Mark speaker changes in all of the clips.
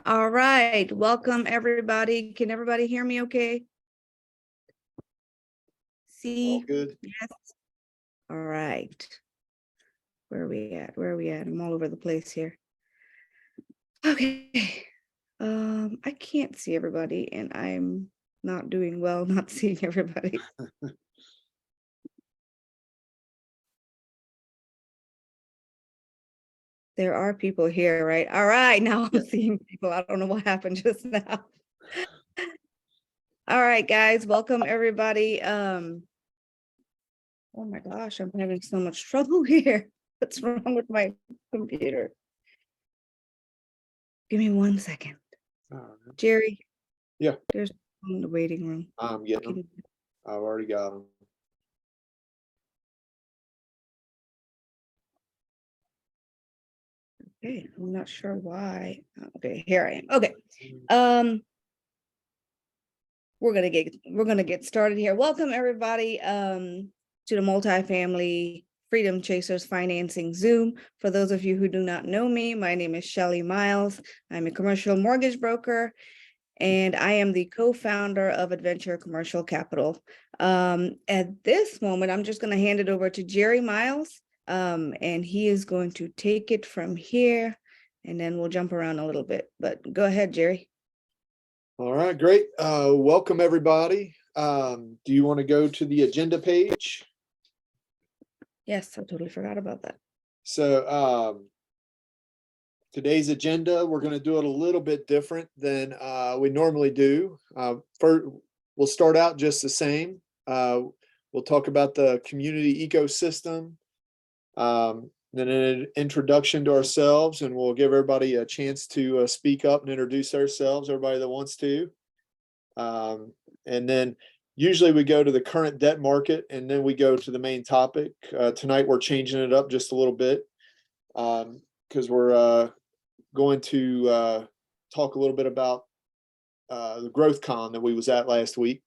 Speaker 1: All right, welcome everybody. Can everybody hear me okay? See?
Speaker 2: All good.
Speaker 1: Yes. All right. Where are we at? Where are we at? I'm all over the place here. Okay. I can't see everybody and I'm not doing well not seeing everybody. There are people here, right? All right, now I'm seeing people. I don't know what happened just now. All right, guys, welcome everybody. Oh my gosh, I'm having so much trouble here. What's wrong with my computer? Give me 1 second. Jerry.
Speaker 2: Yeah.
Speaker 1: There's in the waiting room.
Speaker 2: I'm getting them. I've already got them.
Speaker 1: Okay, I'm not sure why. Okay, here I am. Okay. We're gonna get started here. Welcome everybody to the Multifamily Freedom Chasers Financing Zoom. For those of you who do not know me, my name is Shelly Miles. I'm a commercial mortgage broker and I am the co-founder of Adventure Commercial Capital. At this moment, I'm just gonna hand it over to Jerry Miles and he is going to take it from here and then we'll jump around a little bit, but go ahead, Jerry.
Speaker 2: All right, great. Welcome everybody. Do you want to go to the agenda page?
Speaker 1: Yes, I totally forgot about that.
Speaker 2: So today's agenda, we're going to do it a little bit different than we normally do. First, we'll start out just the same. We'll talk about the community ecosystem, then an introduction to ourselves, and we'll give everybody a chance to speak up and introduce ourselves, everybody that wants to. And then usually we go to the current debt market and then we go to the main topic. Tonight we're changing it up just a little bit because we're going to talk a little bit about the Growthcon that we was at last week.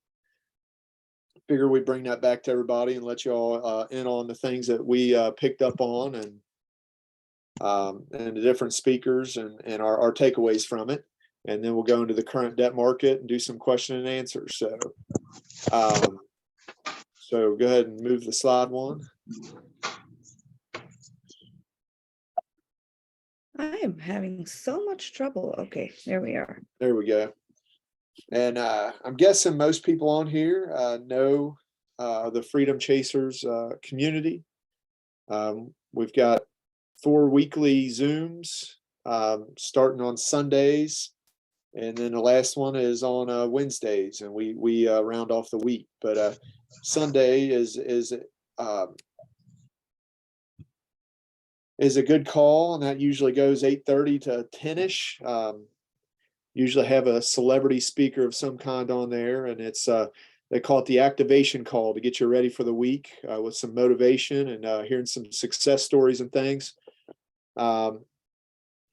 Speaker 2: Figure we bring that back to everybody and let you all in on the things that we picked up on and the different speakers and our takeaways from it. And then we'll go into the current debt market and do some question and answers. So go ahead and move the slide one.
Speaker 1: I am having so much trouble. Okay, there we are.
Speaker 2: There we go. And I'm guessing most people on here know the Freedom Chasers community. We've got 4 weekly Zooms starting on Sundays, and then the last one is on Wednesdays, and we round off the week. But Sunday is a good call, and that usually goes 8:30 to 10ish. Usually have a celebrity speaker of some kind on there, and it's they call it the activation call to get you ready for the week with some motivation and hearing some success stories and things. On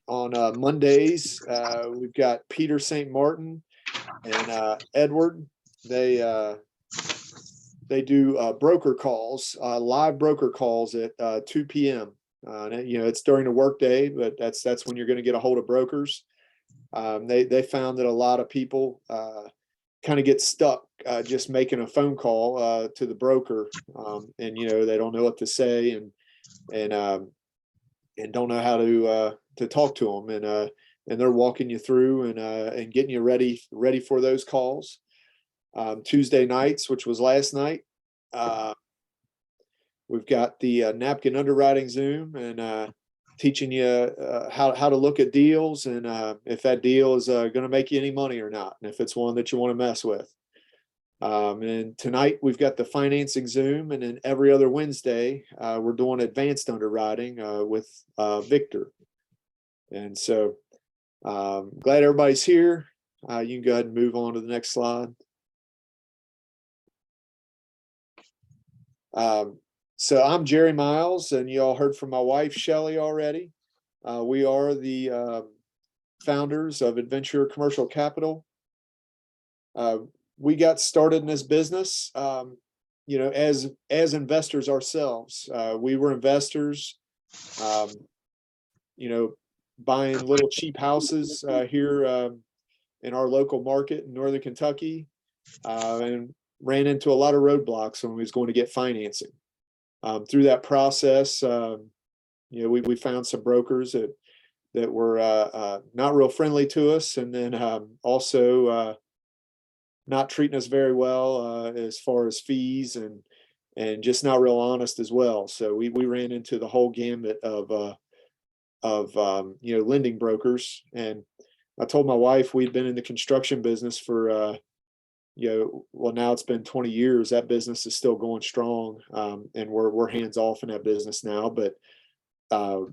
Speaker 2: Mondays, we've got Peter St. Martin and Edward. They do broker calls, live broker calls at 2 p.m. It's during the workday, but that's when you're going to get a hold of brokers. They found that a lot of people kind of get stuck just making a phone call to the broker, and they don't know what to say and don't know how to talk to them, and they're walking you through and getting you ready for those calls. Tuesday nights, which was last night, we've got the napkin underwriting Zoom and teaching you how to look at deals and if that deal is going to make you any money or not, and if it's one that you want to mess with. And tonight we've got the financing Zoom, and then every other Wednesday we're doing advanced underwriting with Victor. And so glad everybody's here. You can go ahead and move on to the next slide. So I'm Jerry Miles, and you all heard from my wife, Shelly, already. We are the founders of Adventure Commercial Capital. We got started in this business, as investors ourselves. We were investors, buying little cheap houses here in our local market in Northern Kentucky, and ran into a lot of roadblocks when we was going to get financing. Through that process, we found some brokers that were not real friendly to us, and then also not treating us very well as far as fees and just not real honest as well. So we ran into the whole gamut of lending brokers. And I told my wife we'd been in the construction business for well, now it's been 20 years. That business is still going strong, and we're hands off in that business now. But I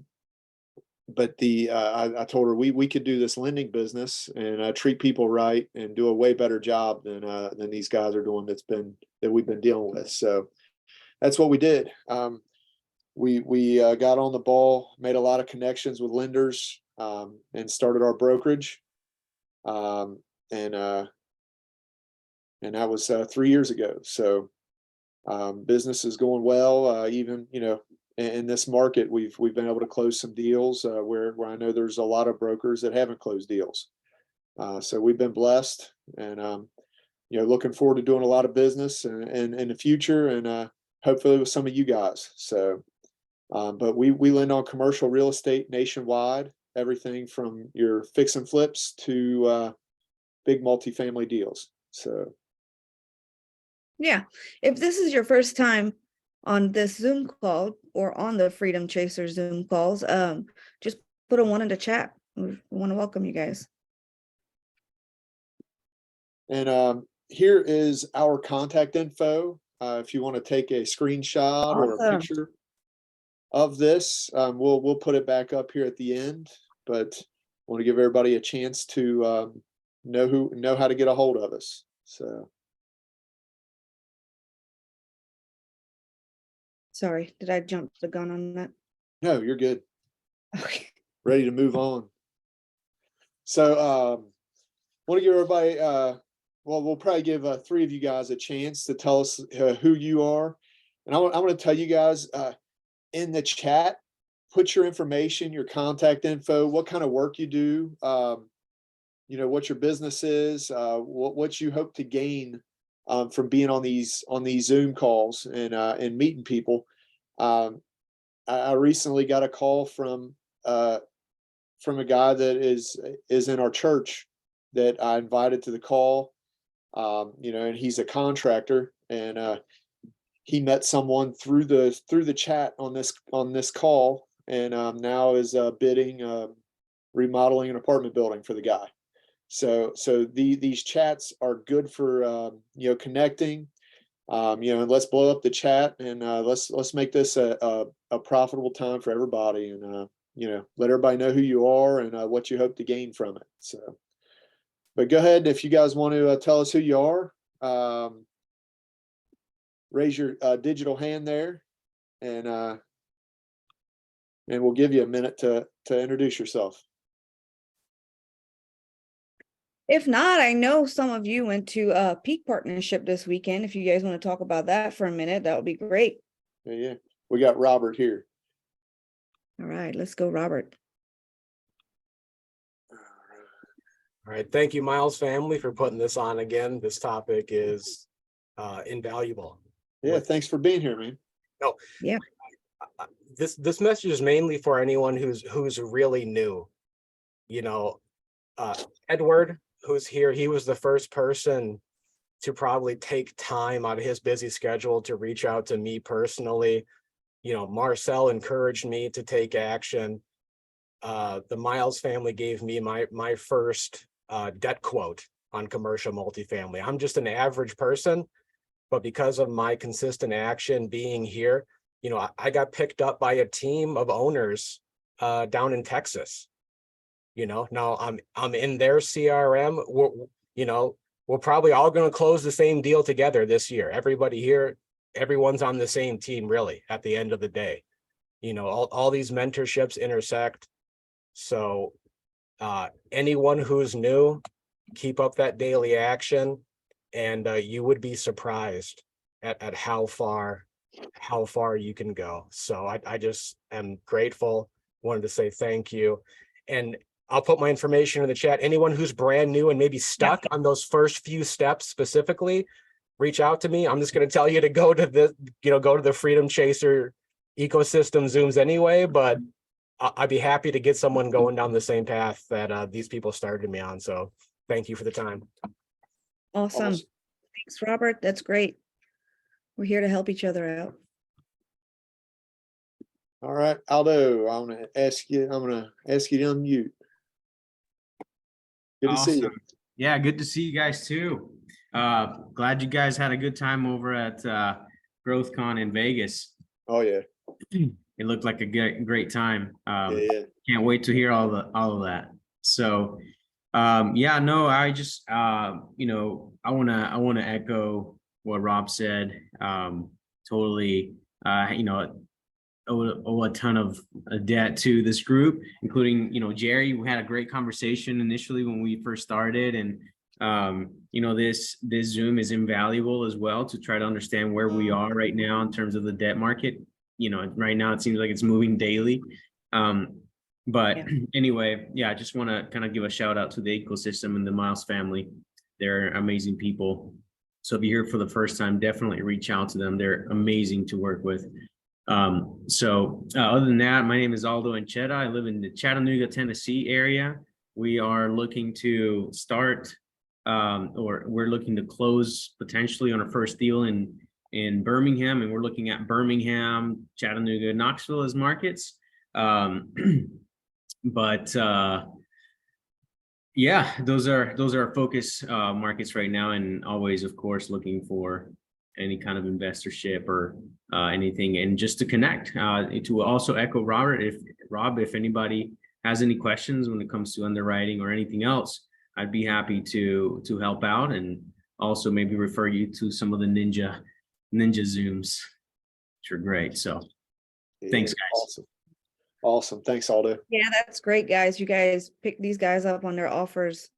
Speaker 2: told her we could do this lending business and treat people right and do a way better job than these guys are doing that we've been dealing with. So that's what we did. We got on the ball, made a lot of connections with lenders, and started our brokerage. And that was 3 years ago. So business is going well. Even in this market, we've been able to close some deals where I know there's a lot of brokers that haven't closed deals. So we've been blessed, and looking forward to doing a lot of business and in the future, and hopefully with some of you guys. So, but we lend on commercial real estate nationwide, everything from your fix and flips to big multifamily deals. So.
Speaker 1: Yeah, if this is your first time on this Zoom call or on the Freedom Chaser Zoom calls, just put a 1 in the chat. We want to welcome you guys.
Speaker 2: And here is our contact info. If you want to take a screenshot or a picture of this, we'll put it back up here at the end. But I want to give everybody a chance to know how to get a hold of us. So.
Speaker 1: Sorry, did I jump the gun on that?
Speaker 2: No, you're good.
Speaker 1: Okay.
Speaker 2: Ready to move on. So want to give everybody, we'll probably give 3 of you guys a chance to tell us who you are. And I want to tell you guys in the chat, put your information, your contact info, what kind of work you do, what your business is, what you hope to gain from being on these Zoom calls and meeting people. I recently got a call from a guy that is in our church that I invited to the call, and he's a contractor, and he met someone through the chat on this call, and now is bidding remodeling an apartment building for the guy. So these chats are good for connecting, and let's blow up the chat, and let's make this a profitable time for everybody, and let everybody know who you are and what you hope to gain from it. So, but go ahead if you guys want to tell us who you are. Raise your digital hand there, and we'll give you a minute to introduce yourself.
Speaker 1: If not, I know some of you went to a Peak Partnership this weekend. If you guys want to talk about that for a minute, that would be great.
Speaker 2: Yeah. We got Robert here.
Speaker 1: All right, let's go, Robert.
Speaker 3: All right. Thank you, Miles family, for putting this on again. This topic is invaluable.
Speaker 2: Yeah, thanks for being here, man.
Speaker 3: No,
Speaker 1: yeah.
Speaker 3: This message is mainly for anyone who's really new. Edward, who's here, he was the first person to probably take time out of his busy schedule to reach out to me personally. Marcel encouraged me to take action. The Miles family gave me my first debt quote on commercial multifamily. I'm just an average person, but because of my consistent action being here, I got picked up by a team of owners down in Texas. Now I'm in their CRM. We're probably all going to close the same deal together this year. Everybody here, everyone's on the same team, really, at the end of the day. All these mentorships intersect. So anyone who's new, keep up that daily action, and you would be surprised at how far you can go. So I just am grateful. Wanted to say thank you. And I'll put my information in the chat. Anyone who's brand new and maybe stuck on those first few steps specifically, reach out to me. I'm just going to tell you to go to the Freedom Chaser ecosystem Zooms anyway, but I'd be happy to get someone going down the same path that these people started me on. So thank you for the time.
Speaker 1: Awesome. Thanks, Robert. That's great. We're here to help each other out.
Speaker 2: All right, Aldo, I'm gonna ask you to unmute. Good to see you.
Speaker 4: Awesome. Yeah, good to see you guys too. Glad you guys had a good time over at Growthcon in Vegas.
Speaker 2: Oh yeah.
Speaker 4: It looked like a great time.
Speaker 2: Yeah.
Speaker 4: Can't wait to hear all of that. So yeah, no, I just I wanna echo what Rob said. Totally owe a ton of debt to this group, including Jerry. We had a great conversation initially when we first started, and this Zoom is invaluable as well to try to understand where we are right now in terms of the debt market. Right now it seems like it's moving daily. But anyway, yeah, I just want to kind of give a shout out to the ecosystem and the Miles family. They're amazing people. So if you're here for the first time, definitely reach out to them. They're amazing to work with. Other than that, my name is Aldo Ancheta. I live in the Chattanooga, Tennessee area. We are looking to start or we're looking to close potentially on our first deal in Birmingham, and we're looking at Birmingham, Chattanooga, Knoxville as markets. Yeah, those are our focus markets right now, and always, of course, looking for any kind of investorship or anything, and just to connect. To also echo Robert, if anybody has any questions when it comes to underwriting or anything else, I'd be happy to help out, and also maybe refer you to some of the ninja Zooms, which are great. So thanks, guys.
Speaker 2: Awesome. Thanks, Aldo.
Speaker 1: Yeah, that's great, guys. You guys pick these guys up on their offers.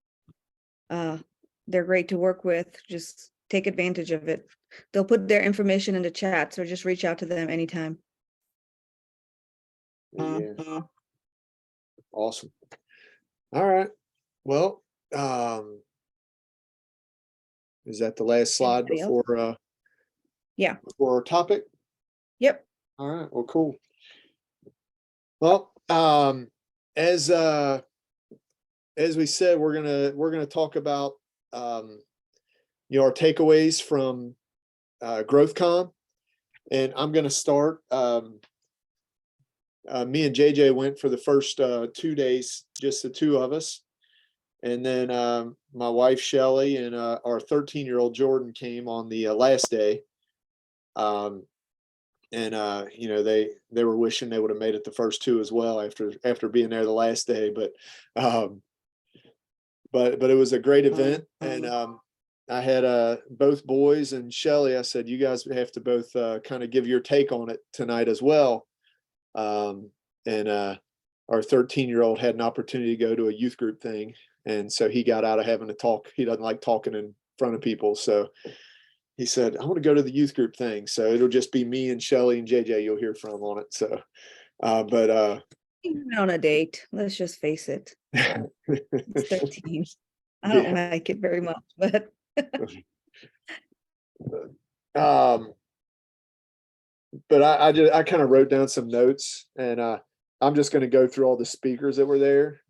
Speaker 1: They're great to work with. Just take advantage of it. They'll put their information in the chat, so just reach out to them anytime.
Speaker 2: Yeah. Awesome. All right. Well, is that the last slide before before our topic?
Speaker 1: Yep.
Speaker 2: All right. Well, cool. Well, as we said, we're gonna talk about our takeaways from Growthcon, and I'm gonna start. Me and JJ went for the first 2 days, just the two of us, and then my wife Shelly and our 13-year-old Jordan came on the last day. They were wishing they would have made it the first two as well after being there the last day, but it was a great event, and I had both boys and Shelly. I said, you guys have to both kind of give your take on it tonight as well. Our 13-year-old had an opportunity to go to a youth group thing, and so he got out of having to talk. He doesn't like talking in front of people, so he said, I want to go to the youth group thing. So it'll just be me and Shelly and JJ you'll hear from on it. So,
Speaker 1: Even on a date, let's just face it. It's 13. I don't like it very much, but
Speaker 2: I kind of wrote down some notes, and I'm just going to go through all the speakers that were there.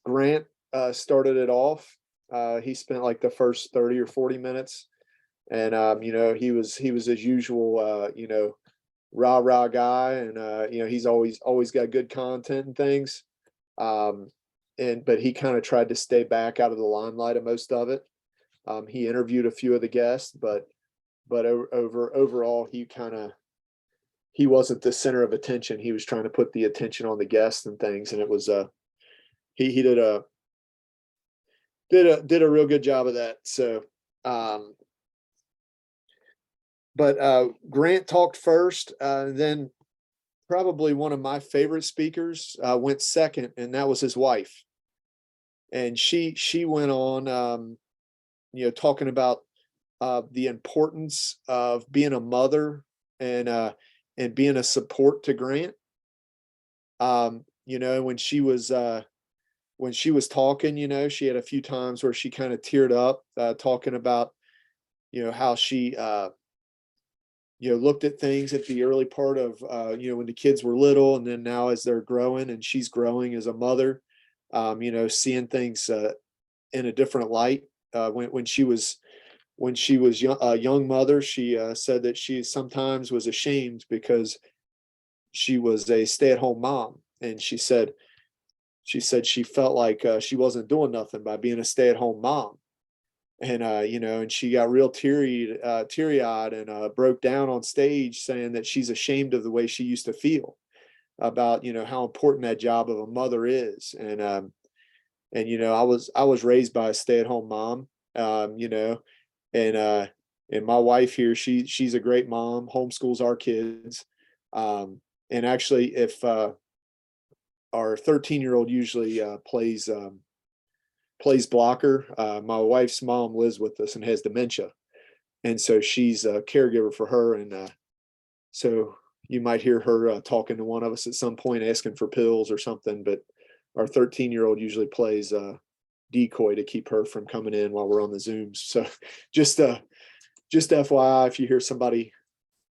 Speaker 2: Grant started it off. He spent like the first 30 or 40 minutes. And he was his usual rah guy, and he's always got good content and things. But he kind of tried to stay back out of the limelight of most of it. He interviewed a few of the guests, but overall he wasn't the center of attention. He was trying to put the attention on the guests and things, and it was he did a real good job of that. So but Grant talked first, then probably one of my favorite speakers went second, and that was his wife. And she went on, talking about the importance of being a mother and being a support to Grant. you know, when she was talking, you know, she had a few times where she kind of teared up, talking about, you know, how she, you know, looked at things at the early part of, you know, when the kids were little, and then now as they're growing and she's growing as a mother, you know, seeing things, in a different light. When she was young, a young mother, she said that she sometimes was ashamed because she was a stay-at-home mom, and she said she felt like she wasn't doing nothing by being a stay-at-home mom. And you know, and she got real teary-eyed and broke down on stage, saying that she's ashamed of the way she used to feel about, you know, how important that job of a mother is. And you know, I was raised by a stay-at-home mom, you know, and my wife here, she's a great mom, homeschools our kids. And actually, if our 13-year-old usually plays blocker. My wife's mom lives with us and has dementia, and so she's a caregiver for her. And so you might hear her talking to one of us at some point, asking for pills or something. But our 13-year-old usually plays decoy to keep her from coming in while we're on the Zooms. So just FYI, if you hear somebody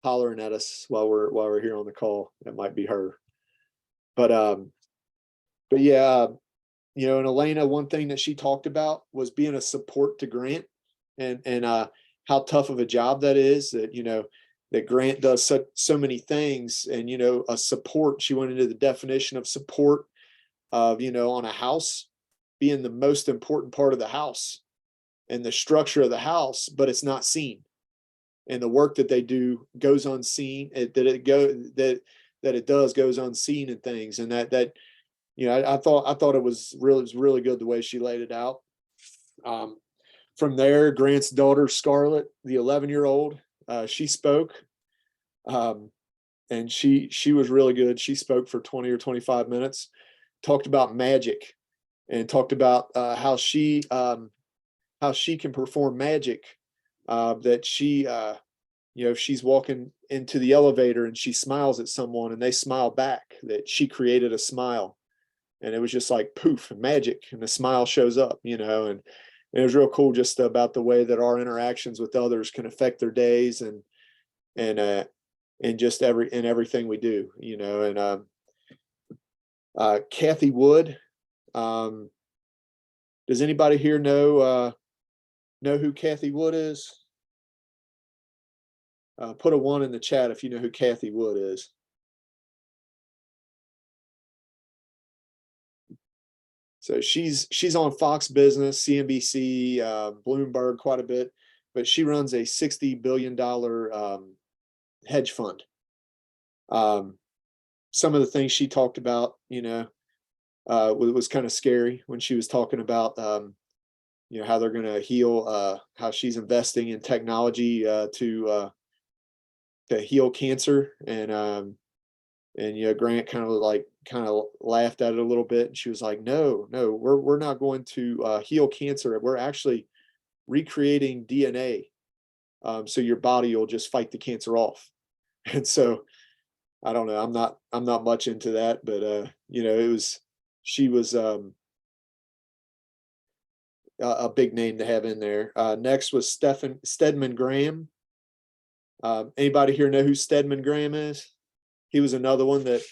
Speaker 2: hollering at us while we're here on the call, that might be her. But yeah, you know, and Elena, one thing that she talked about was being a support to Grant, and how tough of a job that is, that, you know, that Grant does so many things. And, you know, a support, she went into the definition of support of, you know, on a house being the most important part of the house and the structure of the house, but it's not seen. And the work that they do goes unseen, that it does goes unseen and things. And that, you know, I thought it was really good the way she laid it out. From there, Grant's daughter, Scarlett, the 11-year-old, she spoke, and she was really good. She spoke for 20 or 25 minutes, talked about magic, and talked about how she can perform magic. That she, you know, if she's walking into the elevator and she smiles at someone and they smile back, that she created a smile. And it was just like poof, magic, and the smile shows up, you know. And it was real cool just about the way that our interactions with others can affect their days and just everything we do, you know. And Kathy Wood, does anybody here know who Kathy Wood is? Put a 1 in the chat if you know who Kathy Wood is. So she's on Fox Business, CNBC, Bloomberg quite a bit, but she runs a $60 billion hedge fund. Some of the things she talked about, you know, was kind of scary when she was talking about, you know, how they're going to heal, how she's investing in technology to heal cancer. And you know, Grant kind of laughed at it a little bit, and she was like, no, we're not going to heal cancer. We're actually recreating DNA, so your body will just fight the cancer off. And so I don't know, I'm not much into that, but you know, she was a big name to have in there. Next was Stedman Graham. Anybody here know who Stedman Graham is? He was another one that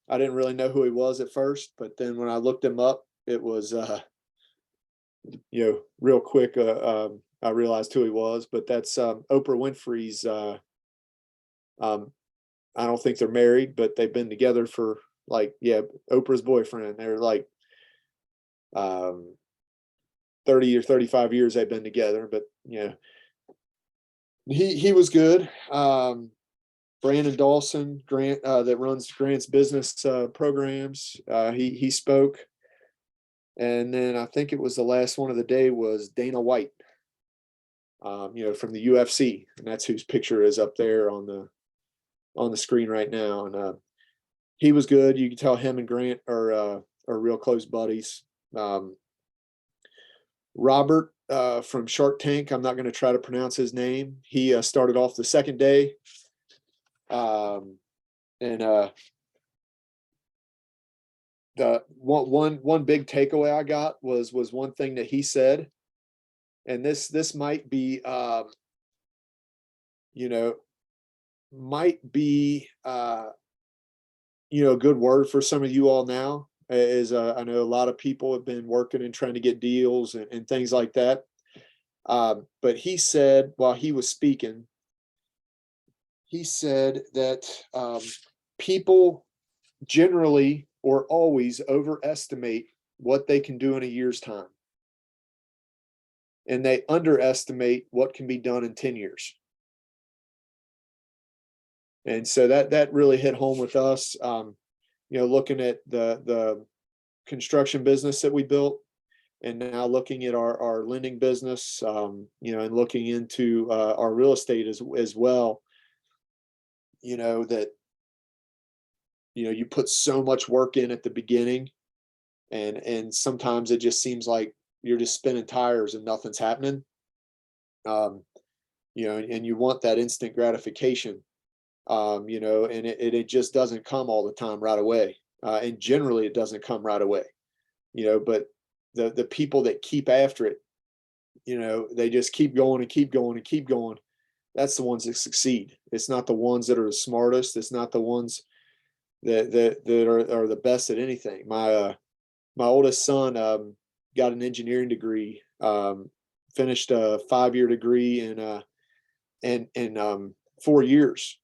Speaker 2: I didn't really know who he was at first, but then when I looked him up, it was, you know, real quick, I realized who he was. But that's Oprah Winfrey's, I don't think they're married, but they've been together for Oprah's boyfriend. They're like 30 or 35 years they've been together, but you know, he was good. Brandon Dawson, Grant, that runs Grant's business programs. He spoke. And then I think it was the last one of the day was Dana White, you know, from the UFC, and that's whose picture is up there on the screen right now. And he was good. You can tell him and Grant are real close buddies. Robert from Shark Tank, I'm not going to try to pronounce his name. He started off the second day. And the one big takeaway I got was one thing that he said, and this might be you know, might be you know, a good word for some of you all now, is I know a lot of people have been working and trying to get deals and things like that. But he said, while he was speaking, he said that people generally or always overestimate what they can do in a year's time, and they underestimate what can be done in 10 years. And so that really hit home with us. You know, looking at the construction business that we built, and now looking at our lending business, you know, and looking into our real estate as well. You know, that, you know, you put so much work in at the beginning, and sometimes it just seems like you're just spinning tires and nothing's happening. You know, and you want that instant gratification. You know, and it just doesn't come all the time right away. And generally it doesn't come right away, you know, but the people that keep after it, you know, they just keep going and keep going and keep going. That's the ones that succeed. It's not the ones that are the smartest. It's not the ones that are the best at anything. My oldest son got an engineering degree, finished a 5-year degree in 4 years.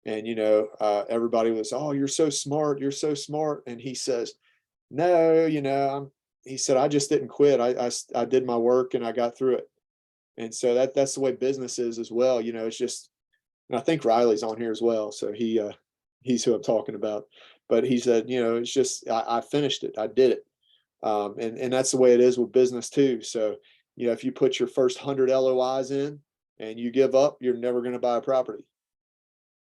Speaker 2: And, you know, everybody was, oh, you're so smart. You're so smart. And he says, no, you know, he said, I just didn't quit. I did my work and I got through it. And so that's the way business is as well. You know, it's just, and I think Riley's on here as well. So he's who I'm talking about, but he said, you know, it's just, I finished it. I did it. And that's the way it is with business too. So, you know, if you put your first 100 LOIs in and you give up, you're never going to buy a property.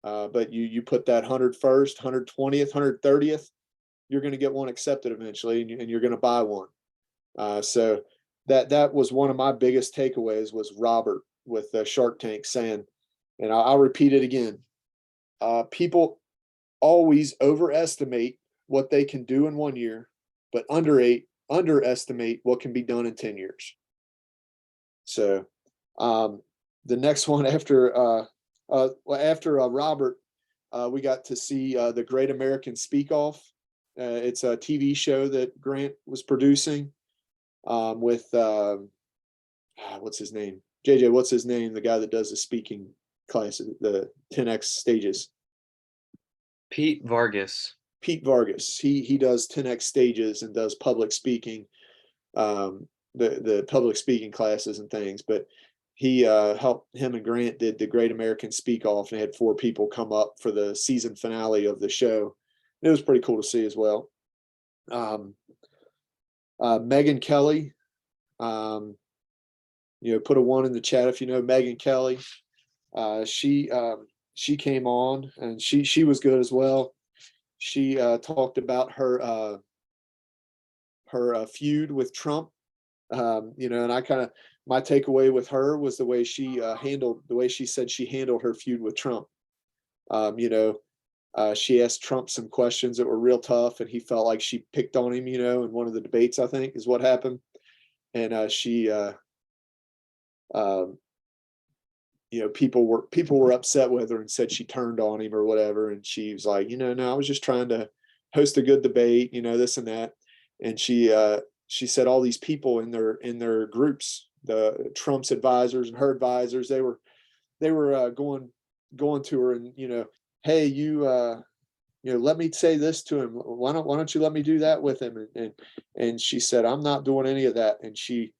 Speaker 2: But you put that 101st, 120th, 130th, you're going to get one accepted eventually, and you're going to buy one. So that was one of my biggest takeaways, was Robert with Shark Tank saying, and I'll repeat it again. People always overestimate what they can do in 1 year, but underestimate what can be done in 10 years. So the next one after Robert, we got to see the Great American Speak Off. It's a TV show that Grant was producing with what's his name? JJ, what's his name? The guy that does the speaking classes, the 10x stages.
Speaker 5: Pete Vargas.
Speaker 2: Pete Vargas. He does 10x stages and does public speaking, the public speaking classes and things. But he helped, him and Grant did the Great American Speak Off, and they had 4 people come up for the season finale of the show. It was pretty cool to see as well. Megan Kelly, you know, put a 1 in the chat if you know Megan Kelly. She came on, and she was good as well. She talked about her feud with Trump. You know, and my takeaway with her was the way she said she handled her feud with Trump. You know, she asked Trump some questions that were real tough, and he felt like she picked on him, you know, in one of the debates, I think is what happened. And you know, people were upset with her and said she turned on him or whatever. And she was like, you know, no, I was just trying to host a good debate, you know, this and that. And she said all these people in their groups, the Trump's advisors and her advisors, they were going to her and, you know, hey, you know, let me say this to him. Why don't you let me do that with him? And she said, I'm not doing any of that. And she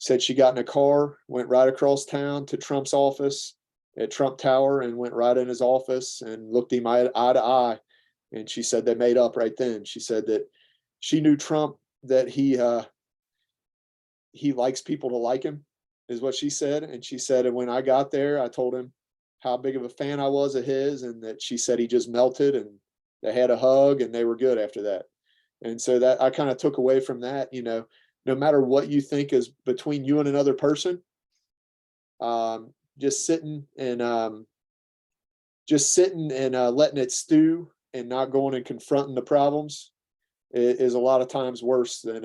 Speaker 2: said she got in a car, went right across town to Trump's office at Trump Tower, and went right in his office and looked him eye to eye. And she said they made up right then. She said that she knew Trump, that he likes people to like him, is what she said. And she said, and when I got there, I told him how big of a fan I was of his, and that she said he just melted, and they had a hug and they were good after that. And so that I kind of took away from that, you know, no matter what you think is between you and another person, just sitting and letting it stew and not going and confronting the problems is a lot of times worse than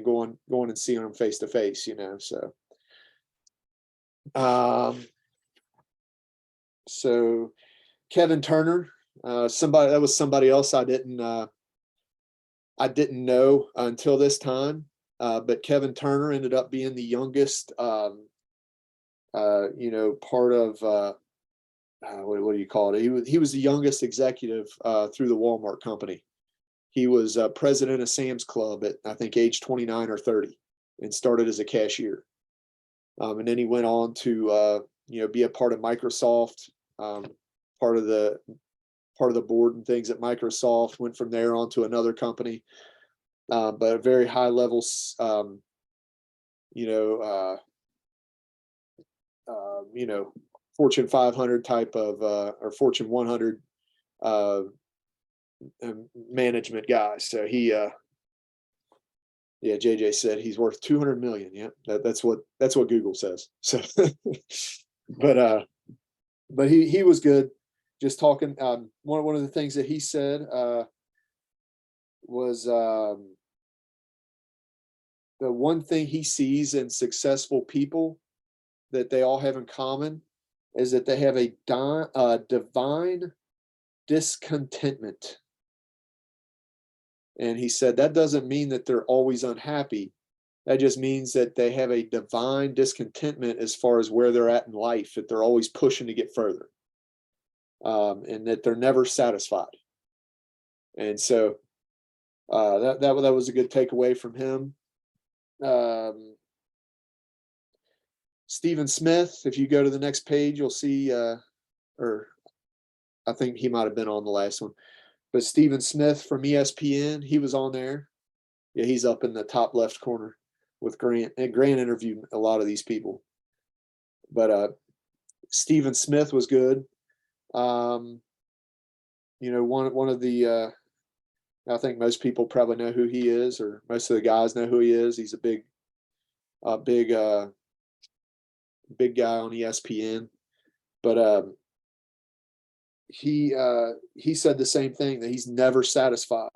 Speaker 2: going and seeing them face to face, so. So Kevin Turner, that was somebody else I didn't know until this time. But Kevin Turner ended up being the youngest, part of, what do you call it? He was the youngest executive through the Walmart company. He was president of Sam's Club at, I think, age 29 or 30, and started as a cashier. And then he went on to, be a part of Microsoft, part of the board and things at Microsoft. Went from there on to another company, but a very high level, Fortune 500 type of, or Fortune 100 management guy. So he, JJ said he's worth 200 million. Yeah, that's what Google says. So, but he was good. Just talking. One of the things that he said was the one thing he sees in successful people that they all have in common is that they have a divine discontentment. And he said that doesn't mean that they're always unhappy. That just means that they have a divine discontentment as far as where they're at in life, that they're always pushing to get further, and that they're never satisfied. And so that was a good takeaway from him. Stephen Smith, if you go to the next page, you'll see, or I think he might have been on the last one. But Stephen Smith from ESPN, he was on there. Yeah, he's up in the top left corner with Grant. And Grant interviewed a lot of these people. But Stephen Smith was good. One of the, I think most people probably know who he is, or most of the guys know who he is. He's a big guy on ESPN. But he said the same thing, that he's never satisfied.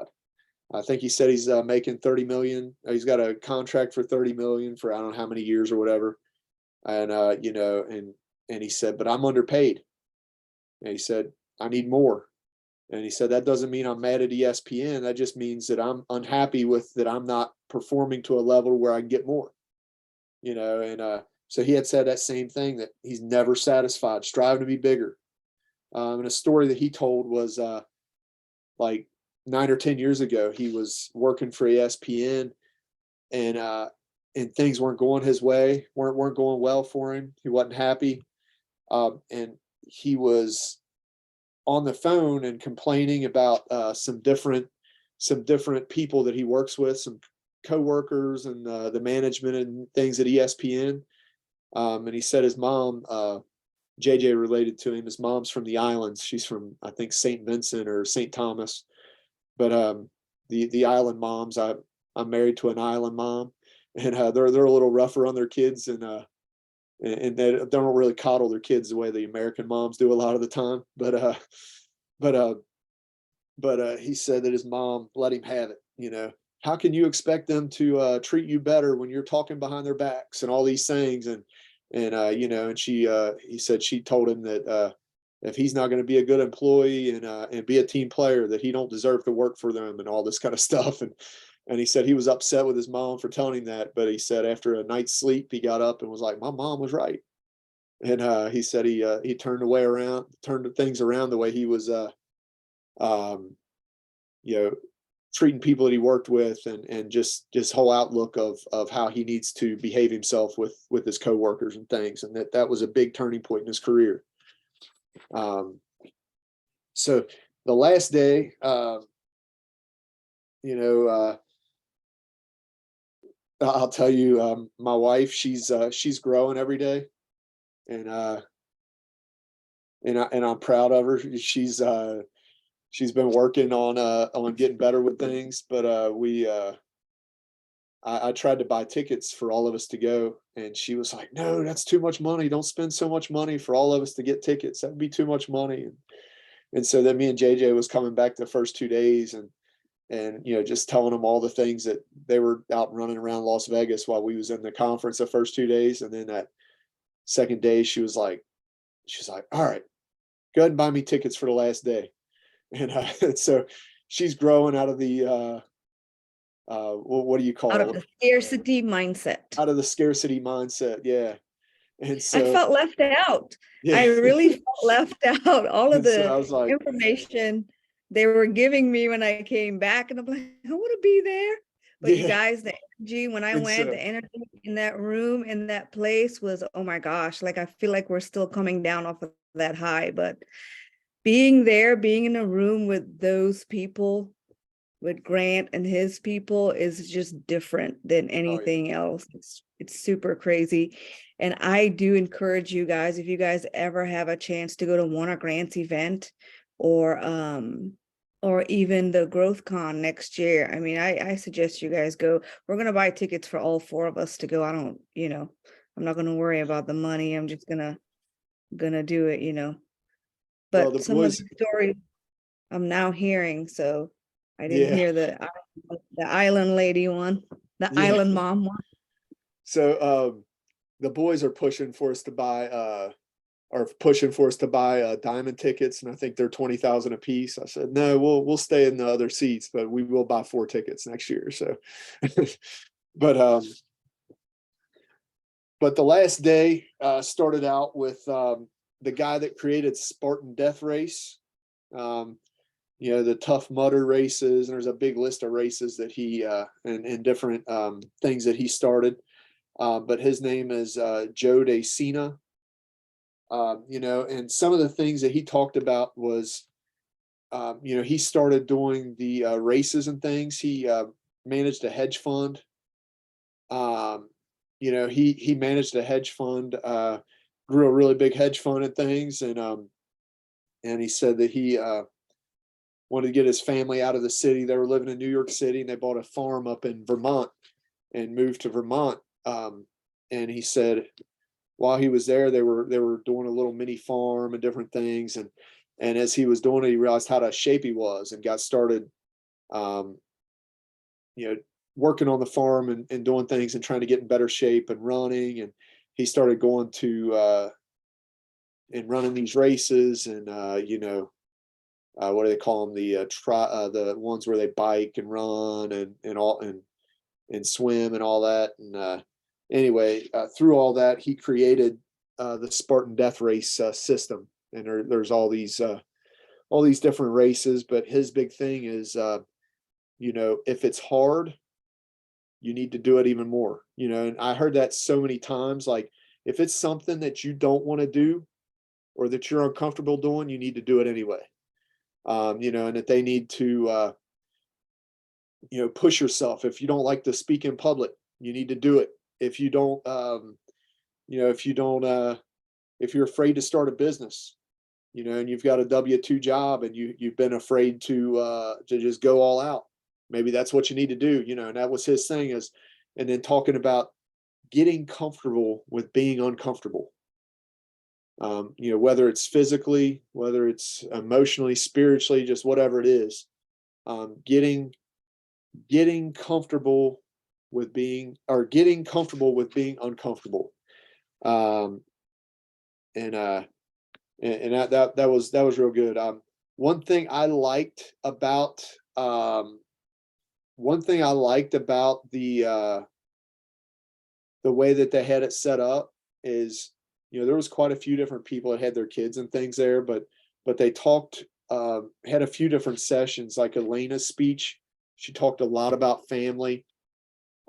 Speaker 2: I think he said he's making 30 million. He's got a contract for 30 million for I don't know how many years or whatever. And and he said, but I'm underpaid. And he said, I need more. And he said, that doesn't mean I'm mad at ESPN. That just means that I'm unhappy with that I'm not performing to a level where I can get more. And so he had said that same thing, that he's never satisfied, striving to be bigger. And a story that he told was like 9 or 10 years ago, he was working for ESPN, and things weren't going his way, weren't going well for him. He wasn't happy. And he was on the phone and complaining about some different people that he works with, some coworkers and the management and things at ESPN. And he said his mom, JJ related to him, his mom's from the islands. She's from, I think, St. Vincent or St. Thomas. But the island moms, I'm married to an island mom, and they're a little rougher on their kids, and they don't really coddle their kids the way the American moms do a lot of the time. But he said that his mom let him have it. How can you expect them to treat you better when you're talking behind their backs and all these things? And he said she told him that if he's not going to be a good employee and be a team player, that he don't deserve to work for them and all this kind of stuff. And he said he was upset with his mom for telling him that, but he said after a night's sleep, he got up and was like, my mom was right. And he said he turned things around the way he was, treating people that he worked with, and just whole outlook of how he needs to behave himself with his coworkers and things. And that was a big turning point in his career. So the last day, I'll tell you, my wife, she's growing every day, and I'm proud of her. She's been working on getting better with things, but I tried to buy tickets for all of us to go, and she was like, no, that's too much money. Don't spend so much money for all of us to get tickets. That'd be too much money. And so then me and JJ was coming back the first 2 days, and and, you know, just telling them all the things that they were out running around Las Vegas while we was in the conference the first 2 days. And then that second day, she's like, all right, go ahead and buy me tickets for the last day. And so she's growing out of the, what do you call
Speaker 1: Out of
Speaker 2: it?
Speaker 1: the scarcity mindset.
Speaker 2: Out of the scarcity mindset. Yeah. And
Speaker 1: I
Speaker 2: so,
Speaker 1: felt left out.
Speaker 2: yeah.
Speaker 1: I really felt left out. All of
Speaker 2: And so
Speaker 1: the
Speaker 2: I was like,
Speaker 1: information they were giving me when I came back, and I'm like, I want to be there. But you
Speaker 2: yeah.
Speaker 1: guys, the energy when I
Speaker 2: And
Speaker 1: went,
Speaker 2: so-
Speaker 1: the energy in that room, in that place was, oh my gosh, like I feel like we're still coming down off of that high. But being there, being in a room with those people, with Grant and his people, is just different than anything else. It's super crazy. And I do encourage you guys, if you guys ever have a chance to go to one of Grant's event, or even the Growthcon next year, I mean, I suggest you guys go. We're gonna buy tickets for all 4 of us to go. I don't, you know, I'm not gonna worry about the money. I'm just gonna do it, you know.
Speaker 2: Well,
Speaker 1: But
Speaker 2: the
Speaker 1: some of
Speaker 2: boys,
Speaker 1: the stories I'm now hearing, so I didn't
Speaker 2: yeah.
Speaker 1: hear the island lady one, the
Speaker 2: Yeah.
Speaker 1: island mom one.
Speaker 2: So the boys are pushing for us to buy diamond tickets, and I think they're 20,000 a piece. I said, no, we'll stay in the other seats, but we will buy 4 tickets next year. So but the last day started out with the guy that created Spartan Death Race. You know, the Tough Mudder races, and there's a big list of races that he and different things that he started. But his name is Joe DeCina. You know, and some of the things that he talked about was, you know, he started doing the races and things. He managed a hedge fund. You know, he managed a hedge fund, grew a really big hedge fund and things, and he said that he wanted to get his family out of the city. They were living in New York City, and they bought a farm up in Vermont and moved to Vermont. And he said while he was there, they were doing a little mini farm and different things. And as he was doing it, he realized how out of shape he was, and got started, you know, working on the farm and doing things and trying to get in better shape and running. And he started going to and running these races, and you know, what do they call them? The ones where they bike and run and swim and all that. And anyway, through all that, he created the Spartan Death Race system. And there's all these different races, but his big thing is, you know, if it's hard, you need to do it even more. You know, and I heard that so many times. Like, if it's something that you don't want to do or that you're uncomfortable doing, you need to do it anyway. You know, and that they need to, you know, push yourself. If you don't like to speak in public, you need to do it. If you don't, you know, if you're afraid to start a business, you know, and you've got a W-2 job, and you've been afraid to just go all out, maybe that's what you need to do, you know. And that was his thing, is, and then talking about getting comfortable with being uncomfortable. You know, whether it's physically, whether it's emotionally, spiritually, just whatever it is, getting comfortable with being uncomfortable. And that was real good. One thing I liked about the way that they had it set up is, you know, there was quite a few different people that had their kids and things there, but they talked, had a few different sessions. Like Elena's speech, she talked a lot about family.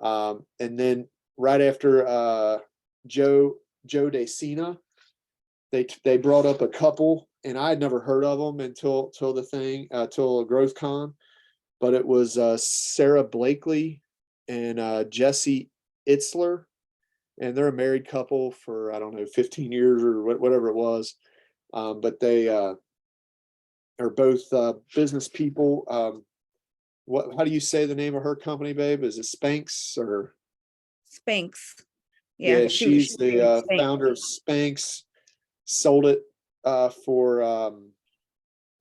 Speaker 2: And then right after Joe DeCina, they brought up a couple, and I had never heard of them until Growthcon, but it was Sarah Blakely and Jesse Itzler, and they're a married couple for, I don't know, 15 years or whatever it was. But they are both business people. How do you say the name of her company, babe? Is it Spanx or?
Speaker 1: Spanx.
Speaker 2: Yeah,
Speaker 1: she
Speaker 2: she's the founder of Spanx. Sold it for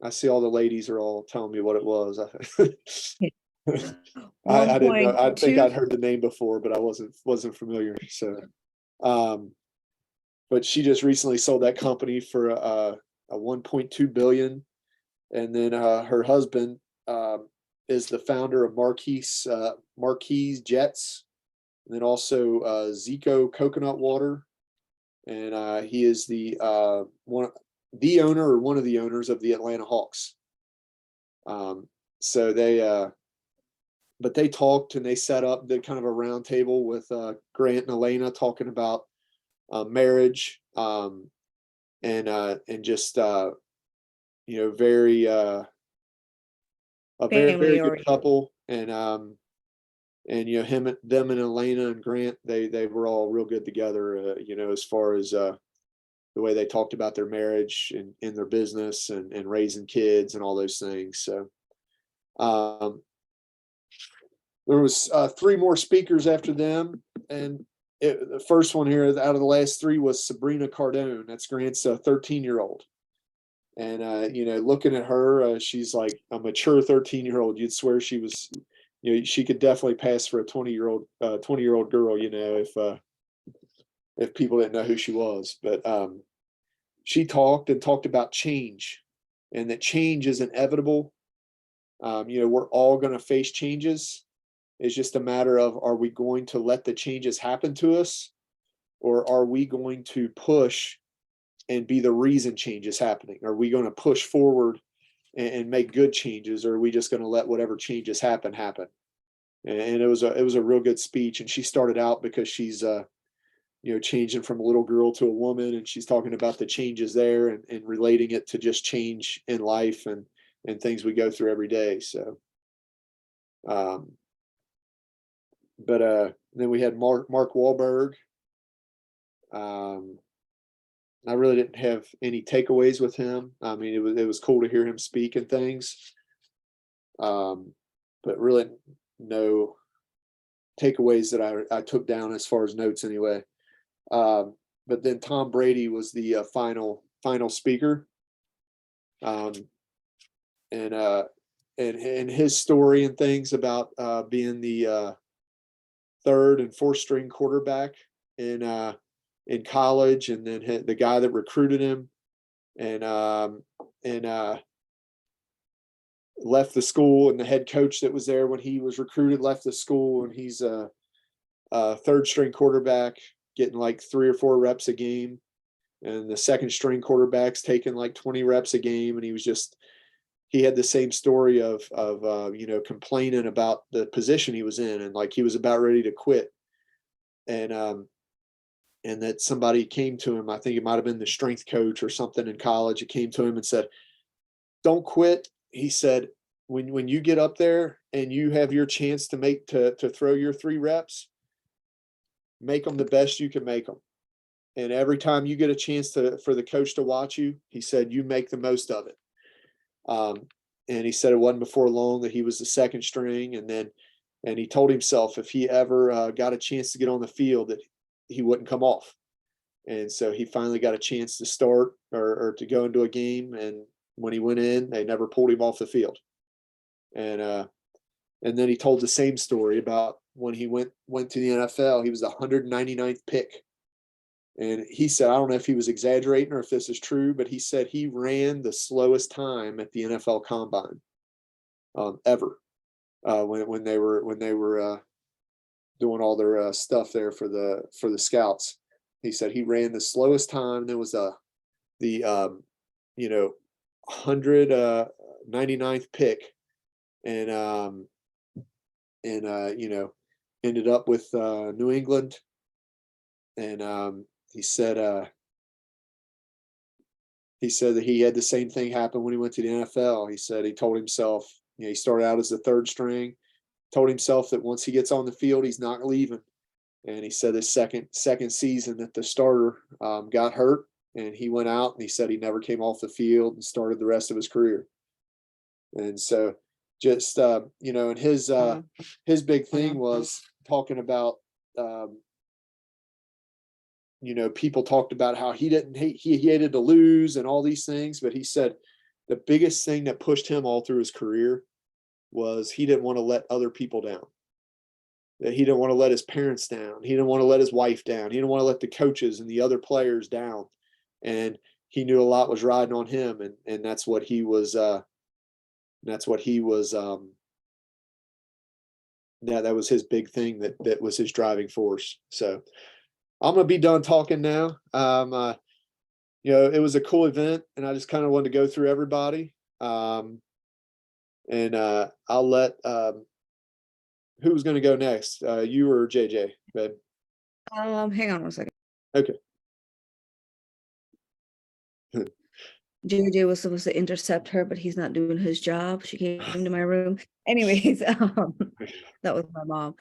Speaker 2: I see all the ladies are all telling me what it was. I didn't know. I think
Speaker 1: 1.2
Speaker 2: I'd heard the name before, but I wasn't familiar. So, but she just recently sold that company for a 1.2 billion, and then her husband is the founder of Marquise Jets, and then also Zico Coconut Water, and he is the owner or one of the owners of the Atlanta Hawks. So but they talked and they set up the kind of a round table with Grant and Elena talking about marriage, and just very a very
Speaker 1: family
Speaker 2: good
Speaker 1: oriented.
Speaker 2: couple, and them and Elena and Grant, they were all real good together, as far as the way they talked about their marriage and in their business and raising kids and all those things. So there was 3 more speakers after them, and the first one here out of the last 3 was Sabrina Cardone. That's Grant's 13-year-old. And looking at her, she's like a mature 13-year-old. You'd swear she was, she could definitely pass for a 20-year-old girl, if people didn't know who she was. But she talked about change, and that change is inevitable. We're all going to face changes. It's just a matter of, are we going to let the changes happen to us, or are we going to push and be the reason change is happening? Are we going to push forward and make good changes, or are we just going to let whatever changes happen? And it was a real good speech. And she started out because she's changing from a little girl to a woman, and she's talking about the changes there and relating it to just change in life and things we go through every day. So but then we had Mark Wahlberg. I really didn't have any takeaways with him. I mean, it was cool to hear him speak and things, but really no takeaways that I took down as far as notes anyway. But then Tom Brady was the final speaker, and his story and things about being the 3rd and 4th string quarterback in college, and then the guy that recruited him and left the school, and the head coach that was there when he was recruited left the school, and he's a 3rd string quarterback getting like 3 or 4 reps a game, and the 2nd string quarterback's taking like 20 reps a game. And he had the same story of complaining about the position he was in, and like he was about ready to quit. And that somebody came to him, I think it might have been the strength coach or something in college, it came to him and said, "Don't quit." He said, when you get up there and you have your chance to throw your 3 reps, make them the best you can make them. And every time you get a chance for the coach to watch you, he said, you make the most of it. And he said it wasn't before long that he was the 2nd string. And he told himself if he ever got a chance to get on the field, that he wouldn't come off. And so he finally got a chance to start or to go into a game. And when he went in, they never pulled him off the field. And then he told the same story about when he went to the NFL. He was the 199th pick. And he said, I don't know if he was exaggerating or if this is true, but he said he ran the slowest time at the NFL Combine ever when they were doing all their stuff there for the scouts. He said he ran the slowest time. There was the 199th pick, and ended up with New England. And he said that he had the same thing happen when he went to the NFL. He said he told himself, he started out as the 3rd string, told himself that once he gets on the field, he's not leaving. And he said his second season that the starter got hurt, and he went out, and he said he never came off the field and started the rest of his career. And so just, and his big thing was talking about, people talked about how he hated to lose and all these things, but he said the biggest thing that pushed him all through his career was he didn't want to let other people down. That he didn't want to let his parents down. He didn't want to let his wife down. He didn't want to let the coaches and the other players down. And he knew a lot was riding on him, and that's what he was that was his big thing, that was his driving force. So I'm gonna be done talking now. It was a cool event, and I just kind of wanted to go through everybody. And I'll let who's gonna go next? You or JJ, babe?
Speaker 1: Hang on one second.
Speaker 2: Okay.
Speaker 1: JJ was supposed to intercept her, but he's not doing his job. She came to my room. Anyways, that was my mom.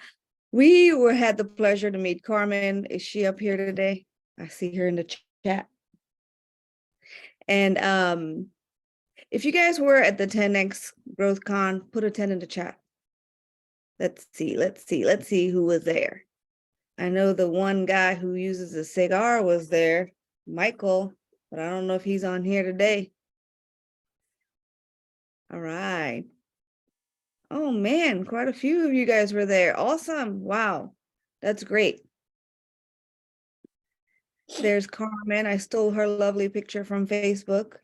Speaker 1: We had the pleasure to meet Carmen. Is she up here today? I see her in the chat. And if you guys were at the 10x Growthcon, put a 10 in the chat. Let's see who was there. I know the one guy who uses a cigar was there, Michael, but I don't know if he's on here today. All right. Oh man, quite a few of you guys were there. Awesome. Wow. That's great. There's Carmen. I stole her lovely picture from Facebook.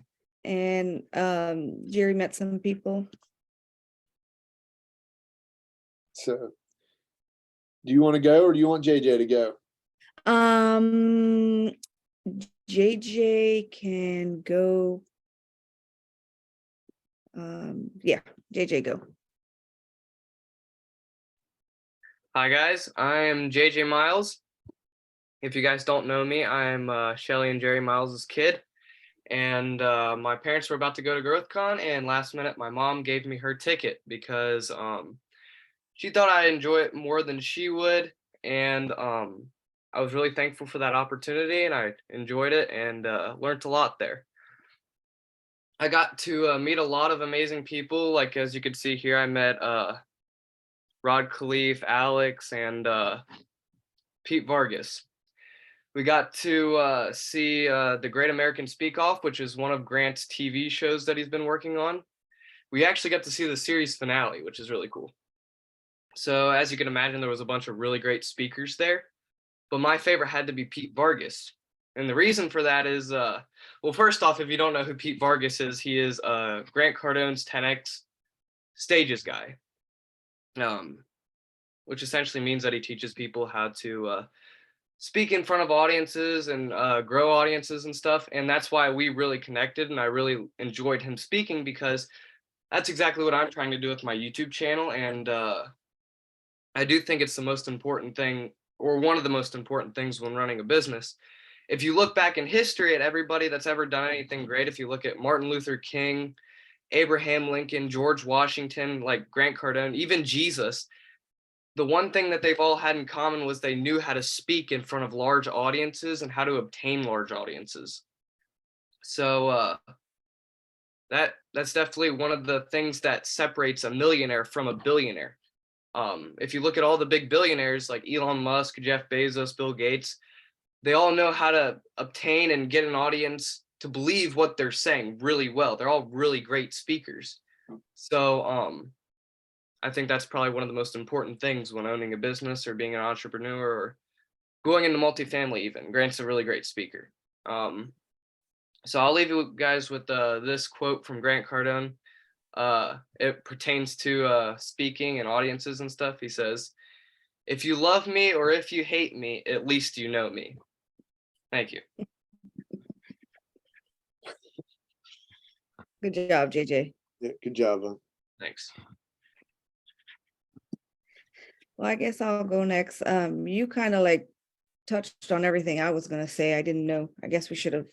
Speaker 1: And Jerry met some people.
Speaker 2: So do you want to go, or do you want JJ to go?
Speaker 1: JJ can go. Yeah, JJ go.
Speaker 5: Hi guys, I am JJ Miles. If you guys don't know me, I'm Shelly and Jerry Miles' kid. And my parents were about to go to Growthcon, and last minute my mom gave me her ticket because she thought I'd enjoy it more than she would. And I was really thankful for that opportunity, and I enjoyed it and learned a lot there. I got to meet a lot of amazing people. Like, as you can see here, I met Rod Khleif, Alex, and Pete Vargas. We got to see The Great American Speak Off, which is one of Grant's TV shows that he's been working on. We actually got to see the series finale, which is really cool. So as you can imagine, there was a bunch of really great speakers there, but my favorite had to be Pete Vargas. And the reason for that is, well, first off, if you don't know who Pete Vargas is, he is Grant Cardone's 10x stages guy, which essentially means that he teaches people how to speak in front of audiences and grow audiences and stuff. And that's why we really connected, and I really enjoyed him speaking, because that's exactly what I'm trying to do with my YouTube channel. And I do think it's the most important thing, or one of the most important things when running a business. If you look back in history at everybody that's ever done anything great, if you look at Martin Luther King, Abraham Lincoln, George Washington, like Grant Cardone, even Jesus, the one thing that they've all had in common was they knew how to speak in front of large audiences and how to obtain large audiences. So that's definitely one of the things that separates a millionaire from a billionaire. If you look at all the big billionaires like Elon Musk, Jeff Bezos, Bill Gates, they all know how to obtain and get an audience to believe what they're saying really well. They're all really great speakers. So I think that's probably one of the most important things when owning a business or being an entrepreneur or going into multifamily even. Grant's a really great speaker. So I'll leave you guys with this quote from Grant Cardone. It pertains to speaking and audiences and stuff. He says, "If you love me or if you hate me, at least you know me." Thank you.
Speaker 1: Good job, JJ.
Speaker 2: Yeah, good job.
Speaker 5: Thanks.
Speaker 1: Well, I guess I'll go next. You kind of like touched on everything I was gonna say. I didn't know. I guess we should have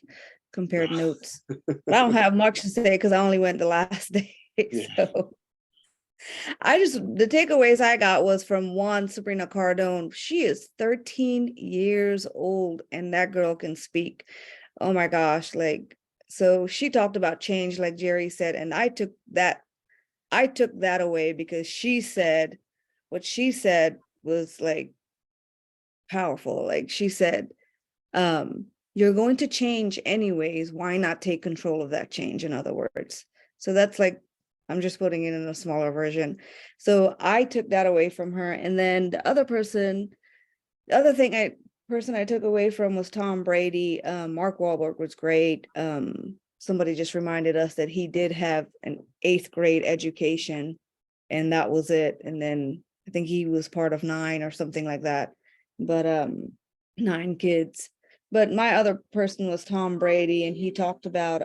Speaker 1: compared notes. But I don't have much to say because I only went the last day.
Speaker 2: Yeah.
Speaker 1: So the takeaways I got was from one, Sabrina Cardone. She is 13 years old and that girl can speak. Oh my gosh. Like, so she talked about change, like Jerry said, and I took that away because what she said was like powerful. Like she said, you're going to change anyways. Why not take control of that change? In other words. So that's like I'm just putting it in a smaller version. So I took that away from her. And then the other person I took away from was Tom Brady. Mark Wahlberg was great. Somebody just reminded us that he did have an 8th grade education, and that was it. And then I think he was part of 9 or something like that, but 9 kids. But my other person was Tom Brady, and he talked about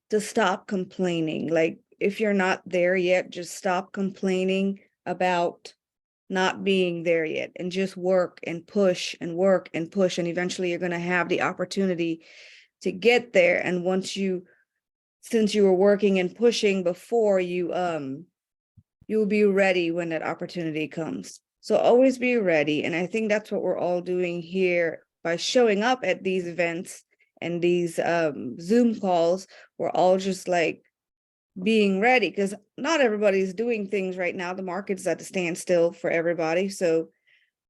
Speaker 1: to stop complaining. Like, if you're not there yet, just stop complaining about not being there yet, and just work and push and work and push, and eventually you're going to have the opportunity to get there. And since you were working and pushing before, you'll be ready when that opportunity comes. So always be ready. And I think that's what we're all doing here by showing up at these events and these Zoom calls. We're all just like being ready, because not everybody's doing things right now. The market's at a standstill for everybody. So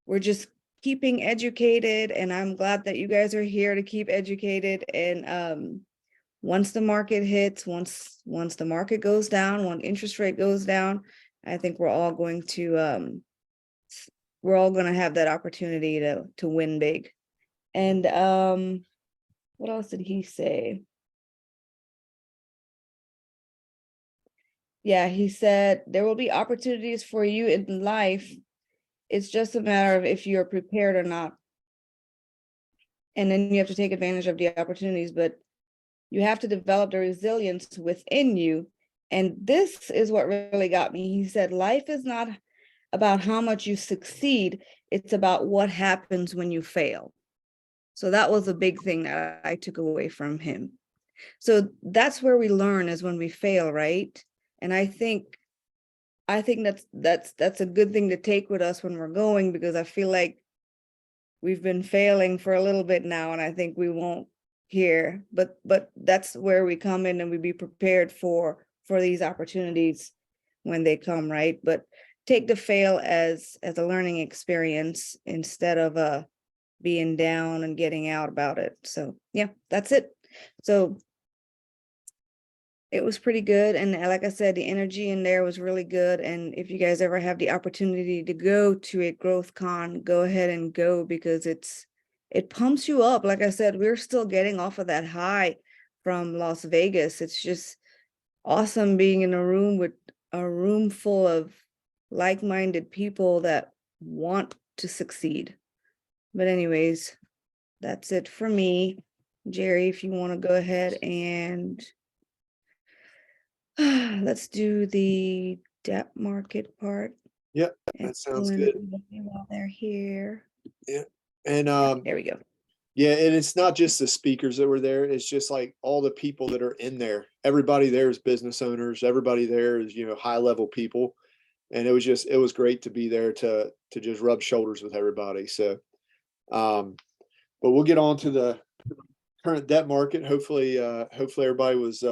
Speaker 1: we're just keeping educated, and I'm glad that you guys are here to keep educated. And once the market hits, once the market goes down, when interest rate goes down, I think we're all going to have that opportunity to win big. And what else did he say? Yeah, he said there will be opportunities for you in life. It's just a matter of if you're prepared or not. And then you have to take advantage of the opportunities, but you have to develop the resilience within you. And this is what really got me. He said, life is not about how much you succeed. It's about what happens when you fail. So that was a big thing that I took away from him. So that's where we learn, is when we fail, right? And I think that's a good thing to take with us when we're going, because I feel like we've been failing for a little bit now, and I think we won't here. But that's where we come in, and we be prepared for these opportunities when they come, right? But take the fail as a learning experience instead of being down and getting out about it. So yeah, that's it. So it was pretty good. And like I said, the energy in there was really good. And if you guys ever have the opportunity to go to a Growthcon, go ahead and go, because it pumps you up. Like I said, we're still getting off of that high from Las Vegas. It's just awesome being in a room full of like-minded people that want to succeed. But anyways, that's it for me. Jerry, if you want to go ahead and let's do the debt market part.
Speaker 2: Yep, that sounds good.
Speaker 1: While they're here.
Speaker 2: Yeah. And
Speaker 1: There we go.
Speaker 2: yeah, and it's not just the speakers that were there. It's just like all the people that are in there. Everybody there is business owners. Everybody there is, high level people. And it was great to be there to just rub shoulders with everybody. So, but we'll get on to the current debt market. Hopefully everybody was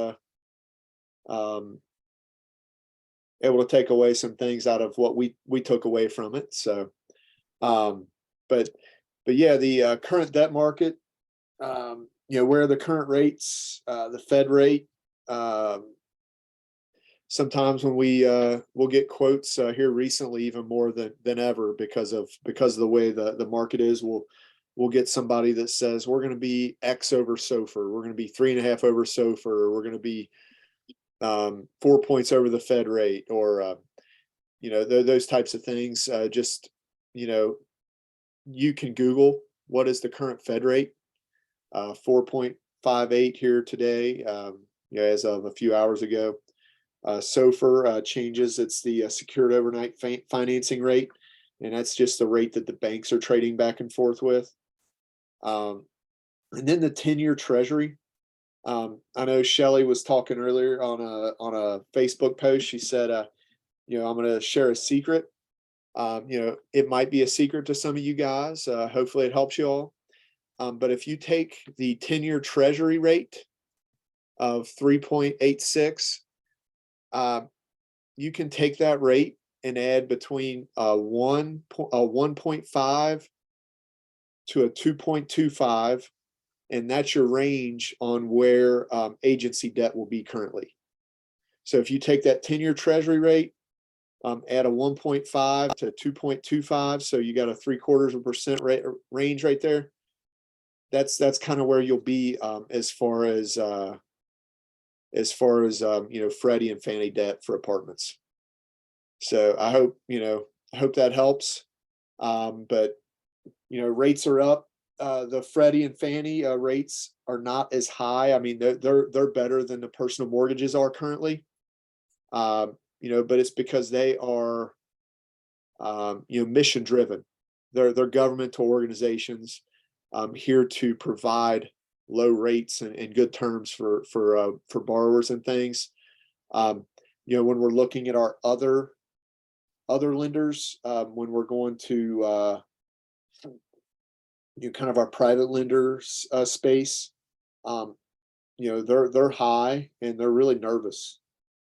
Speaker 2: able to take away some things out of what we took away from it. So, but yeah, the current debt market, where the current rates, the Fed rate, sometimes when we'll get quotes here recently, even more than ever, because of the way the market is, we'll get somebody that says we're going to be X over SOFR, we're going to be 3.5 over SOFR, or we're going to be 4 points over the Fed rate, or those types of things. You can Google what is the current Fed rate, 4.58 here today, as of a few hours ago. SOFR changes. It's the secured overnight financing rate, and that's just the rate that the banks are trading back and forth with. And then the 10-year Treasury. I know Shelly was talking earlier on a Facebook post. She said, I'm going to share a secret. It might be a secret to some of you guys. Hopefully it helps you all. But if you take the 10-year Treasury rate of 3.86, you can take that rate and add between 1.5 to a 2.25. And that's your range on where agency debt will be currently. So if you take that 10-year treasury rate, add a 1.5 to 2.25, so you got a 0.75% rate range right there. That's kind of where you'll be as far as Freddie and Fannie debt for apartments. So I hope that helps. But rates are up. The Freddie and Fannie rates are not as high. I mean, they're better than the personal mortgages are currently. But it's because they are mission driven. They're governmental organizations here to provide low rates and good terms for borrowers and things. When we're looking at our other lenders, when we're going to kind of our private lenders space, they're high and they're really nervous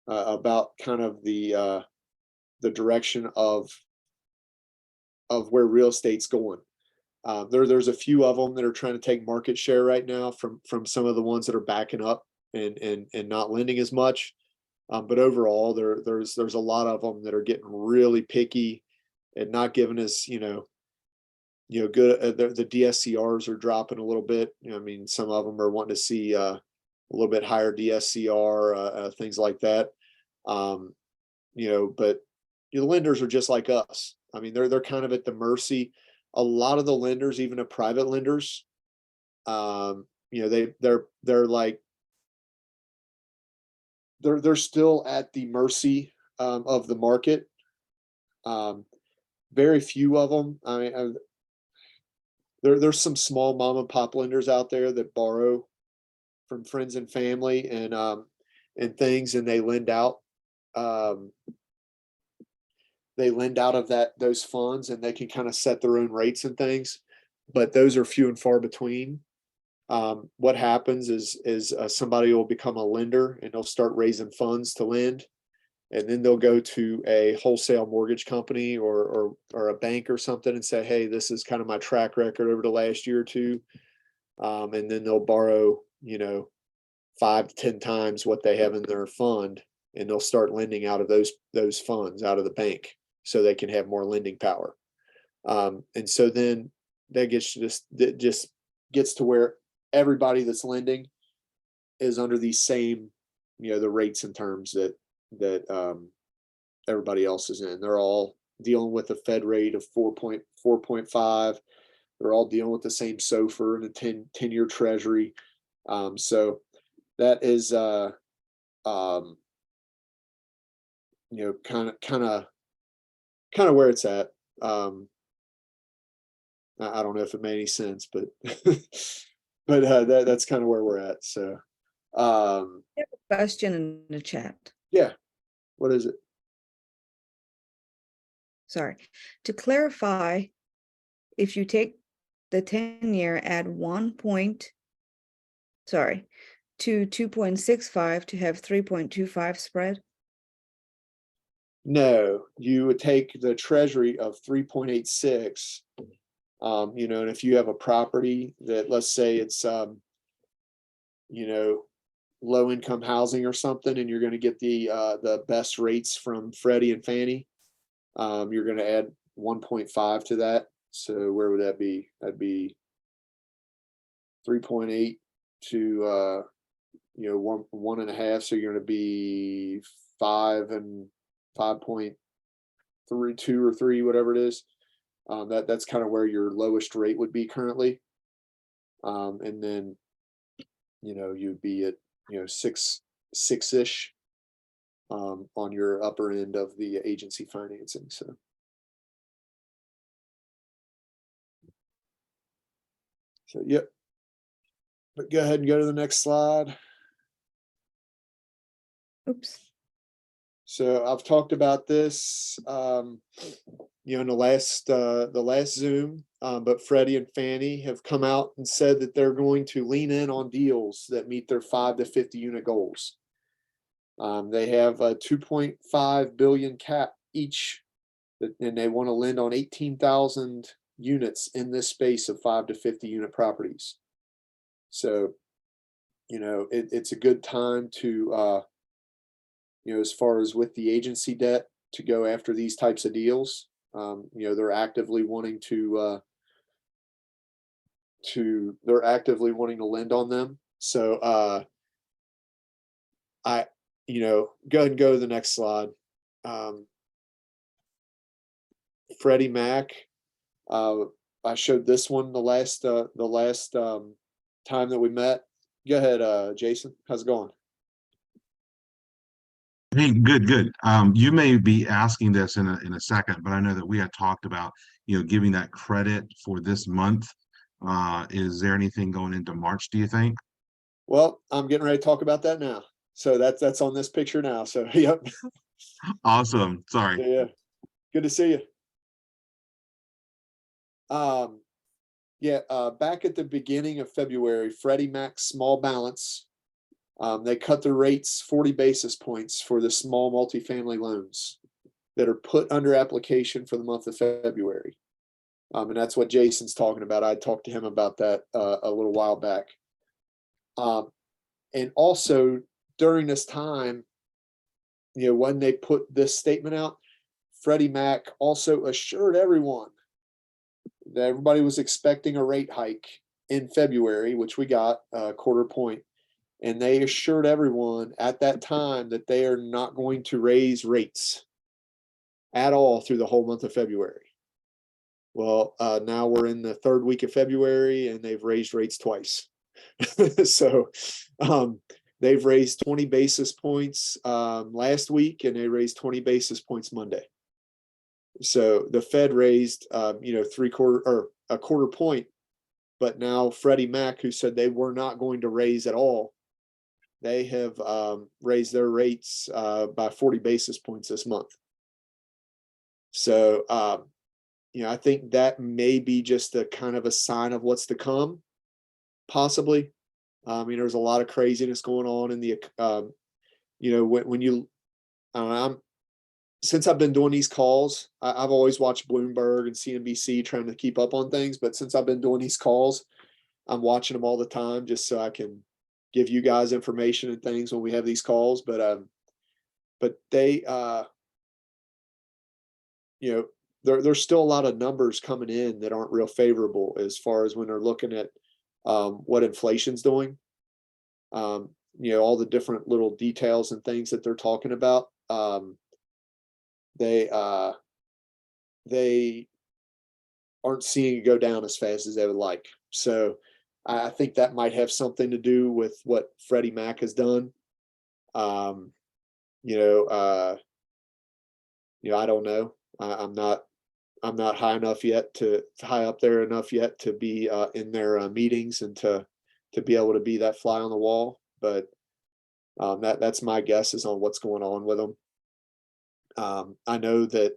Speaker 2: about kind of the direction of where real estate's going. There's a few of them that are trying to take market share right now from some of the ones that are backing up and not lending as much. But overall, there's a lot of them that are getting really picky and not giving us, good. The DSCRs are dropping a little bit. I mean, some of them are wanting to see a little bit higher DSCR, things like that. But the lenders are just like us. I mean, they're kind of at the mercy. A lot of the lenders, even the private lenders, they're still at the mercy of the market. Very few of them. I mean, there's some small mom and pop lenders out there that borrow from friends and family and things, and they lend out. They lend out of those funds, and they can kind of set their own rates and things, but those are few and far between. What happens is somebody will become a lender and they'll start raising funds to lend, and then they'll go to a wholesale mortgage company or a bank or something and say, hey, this is kind of my track record over the last year or two. And then they'll borrow, 5 to 10 times what they have in their fund, and they'll start lending out of those funds out of the bank so they can have more lending power. And so then that just gets to where everybody that's lending is under these same, the rates and terms that everybody else is in. They're all dealing with a Fed rate of 4.5. They're all dealing with the same SOFR and a 10-year treasury. So that is kind of where it's at. I don't know if it made any sense, but that's kind of where we're at. So
Speaker 1: Question in the chat.
Speaker 2: yeah, what is it?
Speaker 1: Sorry. To clarify, if you take the 10-year, add to 2.65 to have 3.25 spread?
Speaker 2: No, you would take the treasury of 3.86, and if you have a property that, let's say it's, low income housing or something, and you're going to get the best rates from Freddie and Fannie, you're going to add 1.5 to that. So where would that be? That'd be 3.8 to, 1.5. So you're going to be 5 and 5.32 or 3, whatever it is. That's kind of where your lowest rate would be currently. And then, you'd be at, 6-ish on your upper end of the agency financing. So. Yep. But go ahead and go to the next slide.
Speaker 1: Oops.
Speaker 2: So I've talked about this, in the last Zoom, but Freddie and Fannie have come out and said that they're going to lean in on deals that meet their 5 to 50 unit goals. They have a 2.5 billion cap each, and they want to lend on 18,000 units in this space of 5 to 50 unit properties. So, it's a good time to as far as with the agency debt to go after these types of deals. They're actively wanting to lend on them. So go ahead and go to the next slide. Freddie Mac. I showed this one the last time that we met. Go ahead, Jason. How's it going?
Speaker 6: Hey, good. You may be asking this in a second, but I know that we had talked about, giving that credit for this month. Is there anything going into March, do you think?
Speaker 2: Well, I'm getting ready to talk about that now. So that's on this picture now. So yep.
Speaker 6: Awesome. Sorry.
Speaker 2: Yeah. Good to see you. Back at the beginning of February, Freddie Mac's small balance, they cut the rates 40 basis points for the small multifamily loans that are put under application for the month of February. And that's what Jason's talking about. I talked to him about that a little while back. And also during this time, when they put this statement out, Freddie Mac also assured everyone that everybody was expecting a rate hike in February, which we got a quarter point. And they assured everyone at that time that they are not going to raise rates at all through the whole month of February. Well, now we're in the third week of February and they've raised rates twice. So they've raised 20 basis points last week, and they raised 20 basis points Monday. So the Fed raised, a quarter point, but now Freddie Mac, who said they were not going to raise at all, they have raised their rates by 40 basis points this month. So, I think that may be just a kind of a sign of what's to come, possibly. There's a lot of craziness going on in the, since I've been doing these calls, I've always watched Bloomberg and CNBC trying to keep up on things. But since I've been doing these calls, I'm watching them all the time just so I can give you guys information and things when we have these calls. But they, there's still a lot of numbers coming in that aren't real favorable as far as when they're looking at what inflation's doing. All the different little details and things that they're talking about. They aren't seeing it go down as fast as they would like. So I think that might have something to do with what Freddie Mac has done. I don't know. I'm not high enough yet high up there enough yet to be in their meetings and to be able to be that fly on the wall. But that's my guess is on what's going on with them. I know that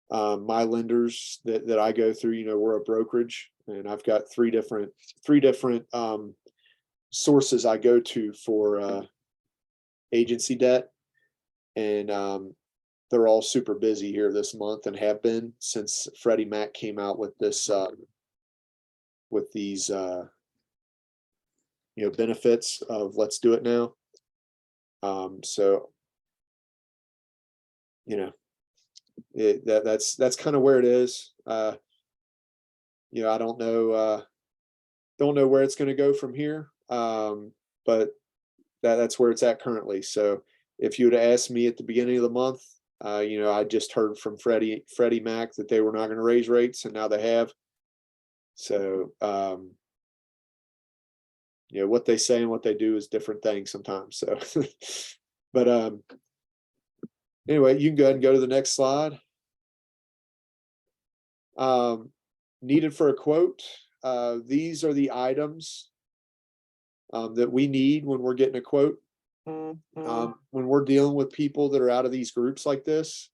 Speaker 2: my lenders that I go through, we're a brokerage, and I've got three different sources I go to for agency debt, and they're all super busy here this month and have been since Freddie Mac came out with this with these benefits of let's do it now. That's kind of where it is. I don't know where it's going to go from here. But that's where it's at currently. So if you would have asked me at the beginning of the month, I just heard from Freddie Mac that they were not going to raise rates, and now they have. So, what they say and what they do is different things sometimes. So, but anyway, you can go ahead and go to the next slide. Needed for a quote. These are the items that we need when we're getting a quote. When we're dealing with people that are out of these groups like this,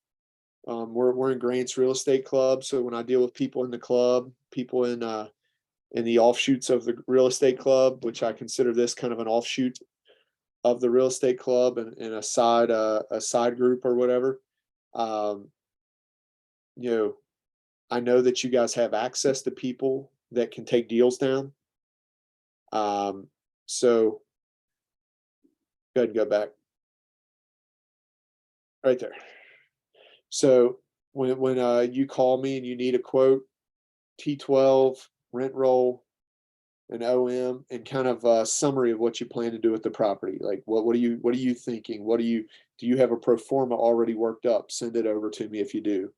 Speaker 2: we're in Grants Real Estate Club. So when I deal with people in the club, people in the offshoots of the real estate club, which I consider this kind of an offshoot of the real estate club and a side group or whatever, I know that you guys have access to people that can take deals down. So go ahead and go back. right there. So when you call me and you need a quote, T12, rent roll, an OM, and kind of a summary of what you plan to do with the property. Like what are you thinking? Do you have a pro forma already worked up? Send it over to me if you do.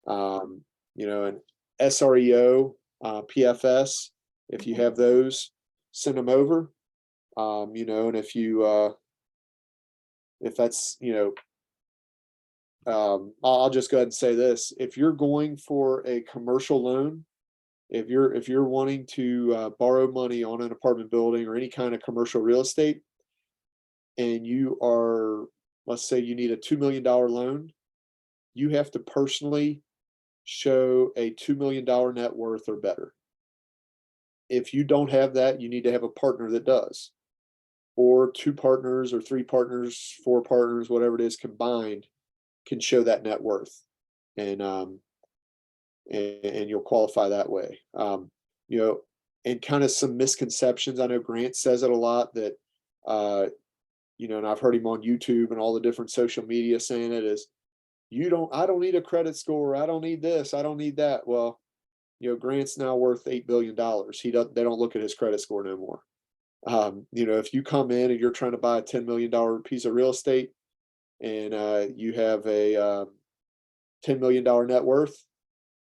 Speaker 2: You know, an SREO, PFS, if you have those, send them over. You know, and if that's, you know, I'll just go ahead and say this: if you're going for a commercial loan, if you're wanting to borrow money on an apartment building or any kind of commercial real estate, and you are, let's say you need a $2 million loan, you have to personally show a $2 million net worth or better. If you don't have that, you need to have a partner that does, or 2 partners or 3 partners, 4 partners, whatever it is combined can show that net worth, and you'll qualify that way. You know, and kind of some misconceptions. I know Grant says it a lot that, you know, and I've heard him on YouTube and all the different social media saying it is, I don't need a credit score. I don't need this. I don't need that. Well, you know, Grant's now worth $8 billion. They don't look at his credit score no more. You know, if you come in and you're trying to buy a $10 million piece of real estate and you have a $10 million net worth,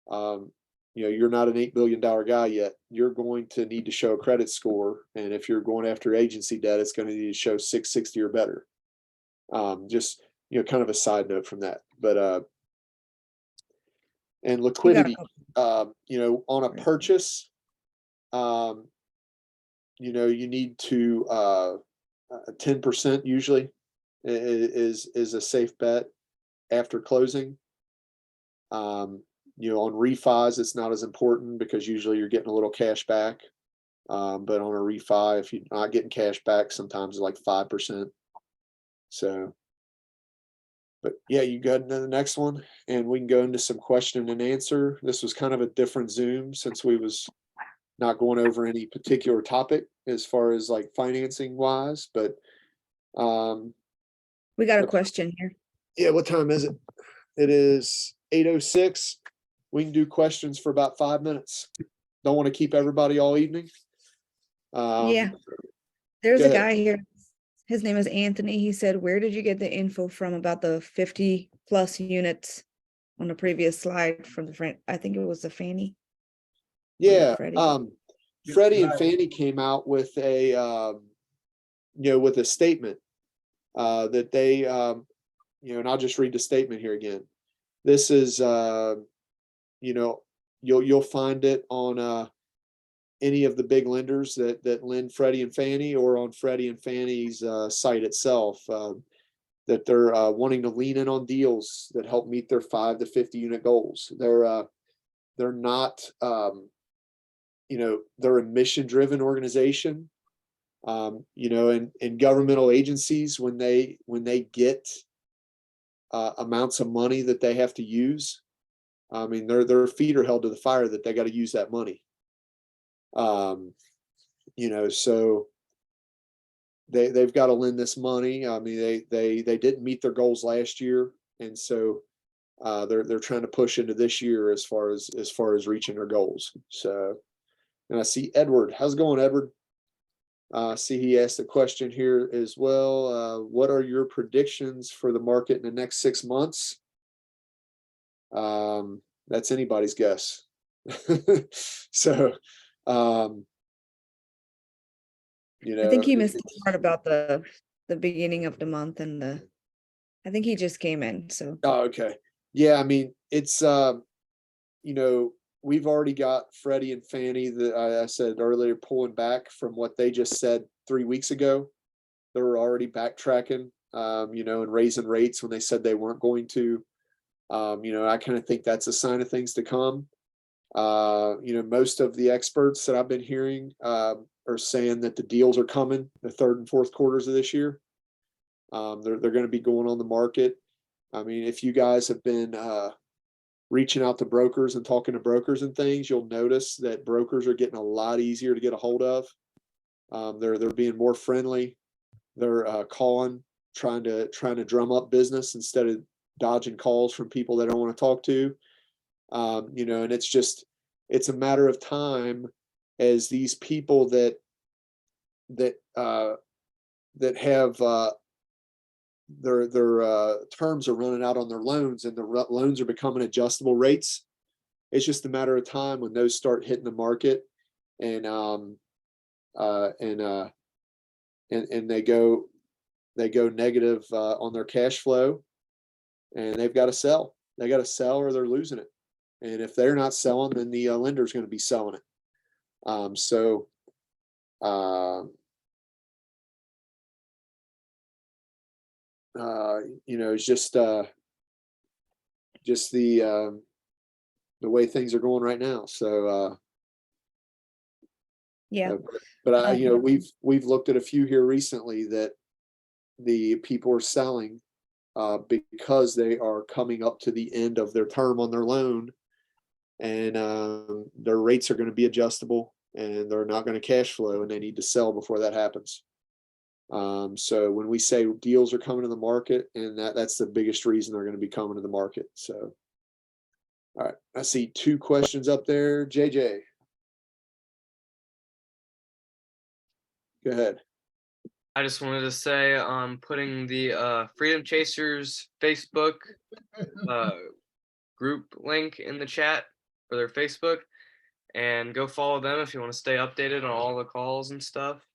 Speaker 2: you know, you're not an $8 billion guy yet. You're going to need to show a credit score. And if you're going after agency debt, it's going to need to show 660 or better. Just, you know, kind of a side note from that, but, and liquidity, you know, on a purchase, you know, you need to, 10% usually is a safe bet after closing. You know, on refis, it's not as important because usually you're getting a little cash back. But on a refi, if you're not getting cash back, sometimes it's like 5%. So, but yeah, you go to the next one and we can go into some question and answer. This was kind of a different Zoom since we was not going over any particular topic as far as like financing wise, but
Speaker 1: We got a question here.
Speaker 2: yeah, what time is it? It is 8:06. We can do questions for about 5 minutes. Don't want to keep everybody all evening.
Speaker 1: Yeah. There's
Speaker 2: go
Speaker 1: a
Speaker 2: ahead.
Speaker 1: guy here. His name is Anthony. He said, where did you get the info from about the 50+ units on the previous slide from the friend? I think it was the Fannie.
Speaker 2: Yeah.
Speaker 1: Freddie?
Speaker 2: Freddie and Fannie came out with a, you know, with a statement that they, you know, and I'll just read the statement here again. This is, you know, you'll find it on any of the big lenders that lend Freddie and Fannie, or on Freddie and Fannie's site itself, that they're wanting to lean in on deals that help meet their 5 to 50 unit goals. They're not, you know, they're a mission driven organization. You know, and governmental agencies, when they get amounts of money that they have to use, I mean, their feet are held to the fire that they got to use that money. You know, so they've got to lend this money. I mean, they didn't meet their goals last year, and so they're trying to push into this year as far as reaching their goals. So, and I see Edward. How's it going, Edward? See, he asked a question here as well. What are your predictions for the market in the next 6 months? That's anybody's guess. So, you know,
Speaker 1: I think he missed the part about the beginning of the month and I think he just came in. So,
Speaker 2: oh, okay. Yeah, I mean, it's, you know, we've already got Freddie and Fannie that I said earlier pulling back from what they just said 3 weeks ago. They were already backtracking, you know, and raising rates when they said they weren't going to. You know, I kind of think that's a sign of things to come. You know, most of the experts that I've been hearing are saying that the deals are coming the 3rd and 4th quarters of this year. They're going to be going on the market. I mean, if you guys have been reaching out to brokers and talking to brokers and things, you'll notice that brokers are getting a lot easier to get a hold of. They're being more friendly. They're calling, trying to drum up business instead of dodging calls from people they don't want to talk to. You know, and it's a matter of time as these people that have their terms are running out on their loans, and the loans are becoming adjustable rates. It's just a matter of time when those start hitting the market, and they go negative on their cash flow, and they've got to sell. They got to sell or they're losing it. And if they're not selling, then the lender's going to be selling it. You know, it's just the way things are going right now. So
Speaker 1: Yeah.
Speaker 2: but you know, we've looked at a few here recently that the people are selling because they are coming up to the end of their term on their loan, and their rates are going to be adjustable, and they're not going to cash flow, and they need to sell before that happens. So when we say deals are coming to the market, and that's the biggest reason they're going to be coming to the market. So, all right, I see 2 questions up there. JJ, go ahead.
Speaker 5: I just wanted to say I'm putting the Freedom Chasers Facebook group link in the chat for their Facebook, and go follow them if you want to stay updated on all the calls and stuff.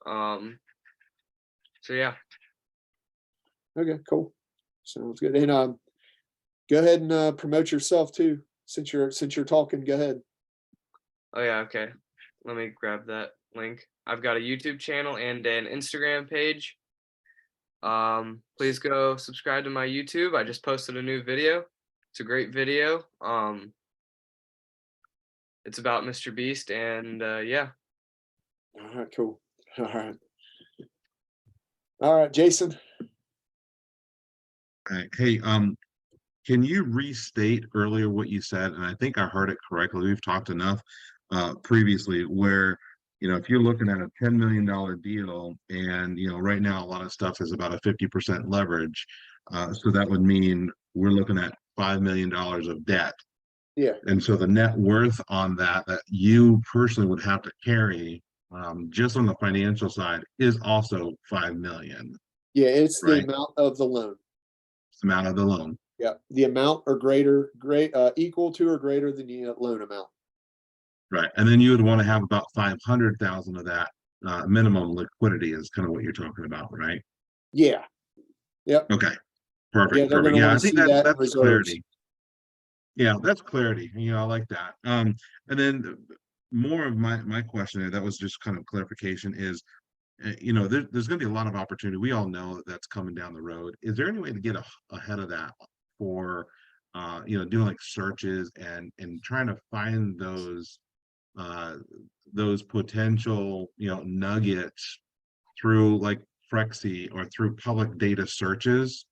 Speaker 5: So yeah.
Speaker 2: Okay, cool. Sounds good. And go ahead and promote yourself too, since you're talking. Go ahead.
Speaker 5: Oh yeah, okay. Let me grab that link. I've got a YouTube channel and an Instagram page. Please go subscribe to my YouTube. I just posted a new video. It's a great video. It's about Mr. Beast, and yeah.
Speaker 2: All right, cool. All right, Jason.
Speaker 6: All right. Hey, can you restate earlier what you said? And I think I heard it correctly. We've talked enough previously where, you know, if you're looking at a $10 million deal, and, you know, right now a lot of stuff is about a 50% leverage. So that would mean we're looking at $5 million of debt.
Speaker 2: Yeah.
Speaker 6: And so the net worth on that you personally would have to carry, just on the financial side, is also 5 million.
Speaker 2: Yeah, it's the
Speaker 6: Right.
Speaker 2: amount of the loan.
Speaker 6: It's the amount of the loan.
Speaker 2: Yeah, the amount or equal to or greater than the loan amount.
Speaker 6: Right. And then you would want to have about 500,000 of that minimum liquidity is kind of what you're talking about, right?
Speaker 2: Yeah. Yep.
Speaker 6: Okay. Perfect.
Speaker 2: Yeah, they're
Speaker 6: Perfect.
Speaker 2: gonna
Speaker 6: Yeah, I
Speaker 2: wanna
Speaker 6: think
Speaker 2: see that in
Speaker 6: that's
Speaker 2: reserves.
Speaker 6: clarity. Yeah, that's clarity. You know, I like that. And then more of my question, that was just kind of clarification, is you know, there's going to be a lot of opportunity. We all know that's coming down the road. Is there any way to get ahead of that for you know, doing like searches and trying to find those potential, you know, nuggets through like Frexy or through public data searches,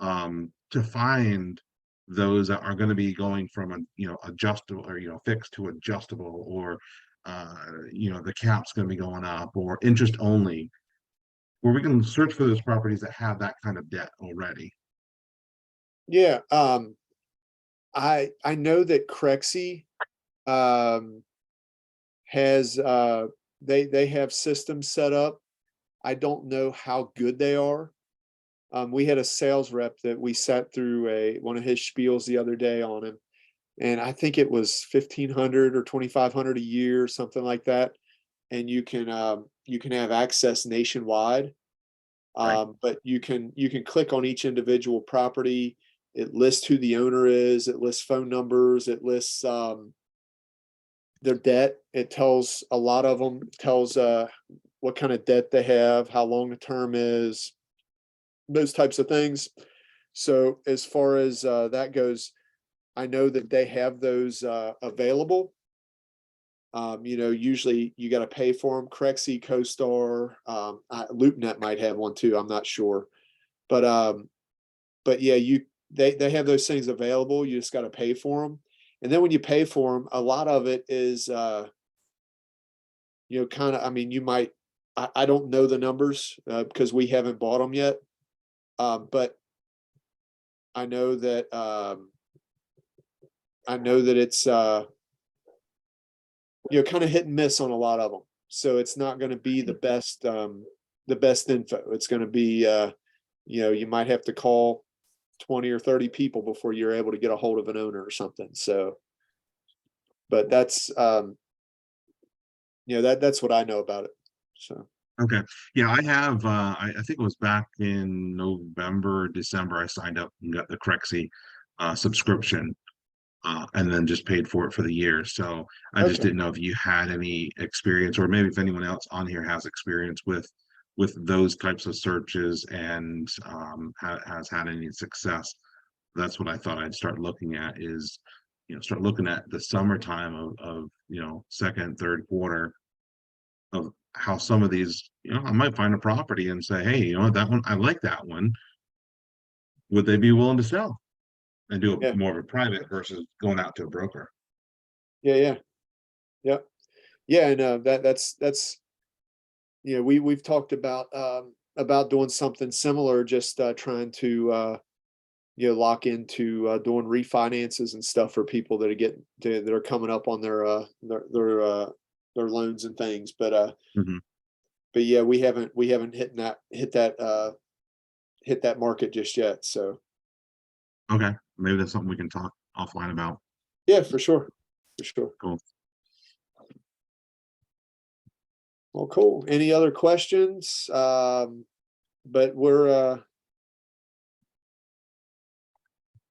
Speaker 6: to find those that are going to be going from a, you know, adjustable or, you know, fixed to adjustable, or you know, the cap's going to be going up, or interest only, where we can search for those properties that have that kind of debt already.
Speaker 2: Yeah. I know that Crexy has they have systems set up. I don't know how good they are. We had a sales rep that we sat through one of his spiels the other day on him, and I think it was 1,500 or 2,500 a year, something like that. And you can have access nationwide,
Speaker 6: Right.
Speaker 2: but you can click on each individual property. It lists who the owner is. It lists phone numbers. It lists their debt. It tells a lot of them. Tells what kind of debt they have, how long the term is, those types of things. So as far as that goes, I know that they have those available. You know, usually you got to pay for them. Crexy, CoStar, LoopNet might have one too. I'm not sure, but yeah, they have those things available. You just got to pay for them. And then when you pay for them, a lot of it is, you know, kind of, I mean, you might, I don't know the numbers because we haven't bought them yet. But I know that it's kind of hit and miss on a lot of them. So it's not going to be the best info. It's going to be you might have to call 20 or 30 people before you're able to get a hold of an owner or something. So, but that's that's what I know about it. So.
Speaker 6: Okay. Yeah, I have, I think it was back in November, December, I signed up and got the Crexy subscription, and then just paid for it for the year. So I just didn't know if you had any experience, or maybe if anyone else on here has experience with those types of searches and has had any success. That's what I thought I'd start looking at, is start looking at the summertime of second, third quarter, of how some of these, I might find a property and say, hey, that one, I like that one. Would they be willing to sell? And do
Speaker 2: Yeah.
Speaker 6: more of a private versus going out to a broker.
Speaker 2: Yeah. And that's we've talked about doing something similar, just trying to lock into doing refinances and stuff for people that are coming up on their loans and things. But but yeah, we haven't hit that market just yet. So
Speaker 6: Okay, maybe that's something we can talk offline about.
Speaker 2: yeah, for sure.
Speaker 6: Cool.
Speaker 2: Well, cool. Any other questions? But we're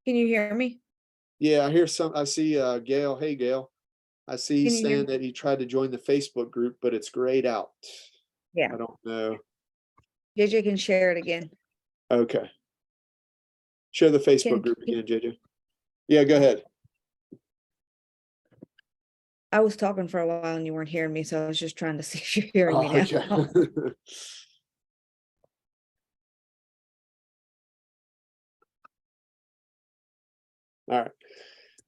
Speaker 1: Can you hear me?
Speaker 2: yeah, I see Gail. Hey Gail. I see
Speaker 1: Can
Speaker 2: he's
Speaker 1: you hear
Speaker 2: saying that he tried to join the Facebook group, but it's grayed out.
Speaker 1: Yeah.
Speaker 2: I don't know.
Speaker 1: JJ can share it again.
Speaker 2: Okay. Share the Facebook group again, JJ. Yeah, go ahead.
Speaker 1: I was talking for a while and you weren't hearing me, so I was just trying to see if you're hearing me now.
Speaker 2: Okay. All right.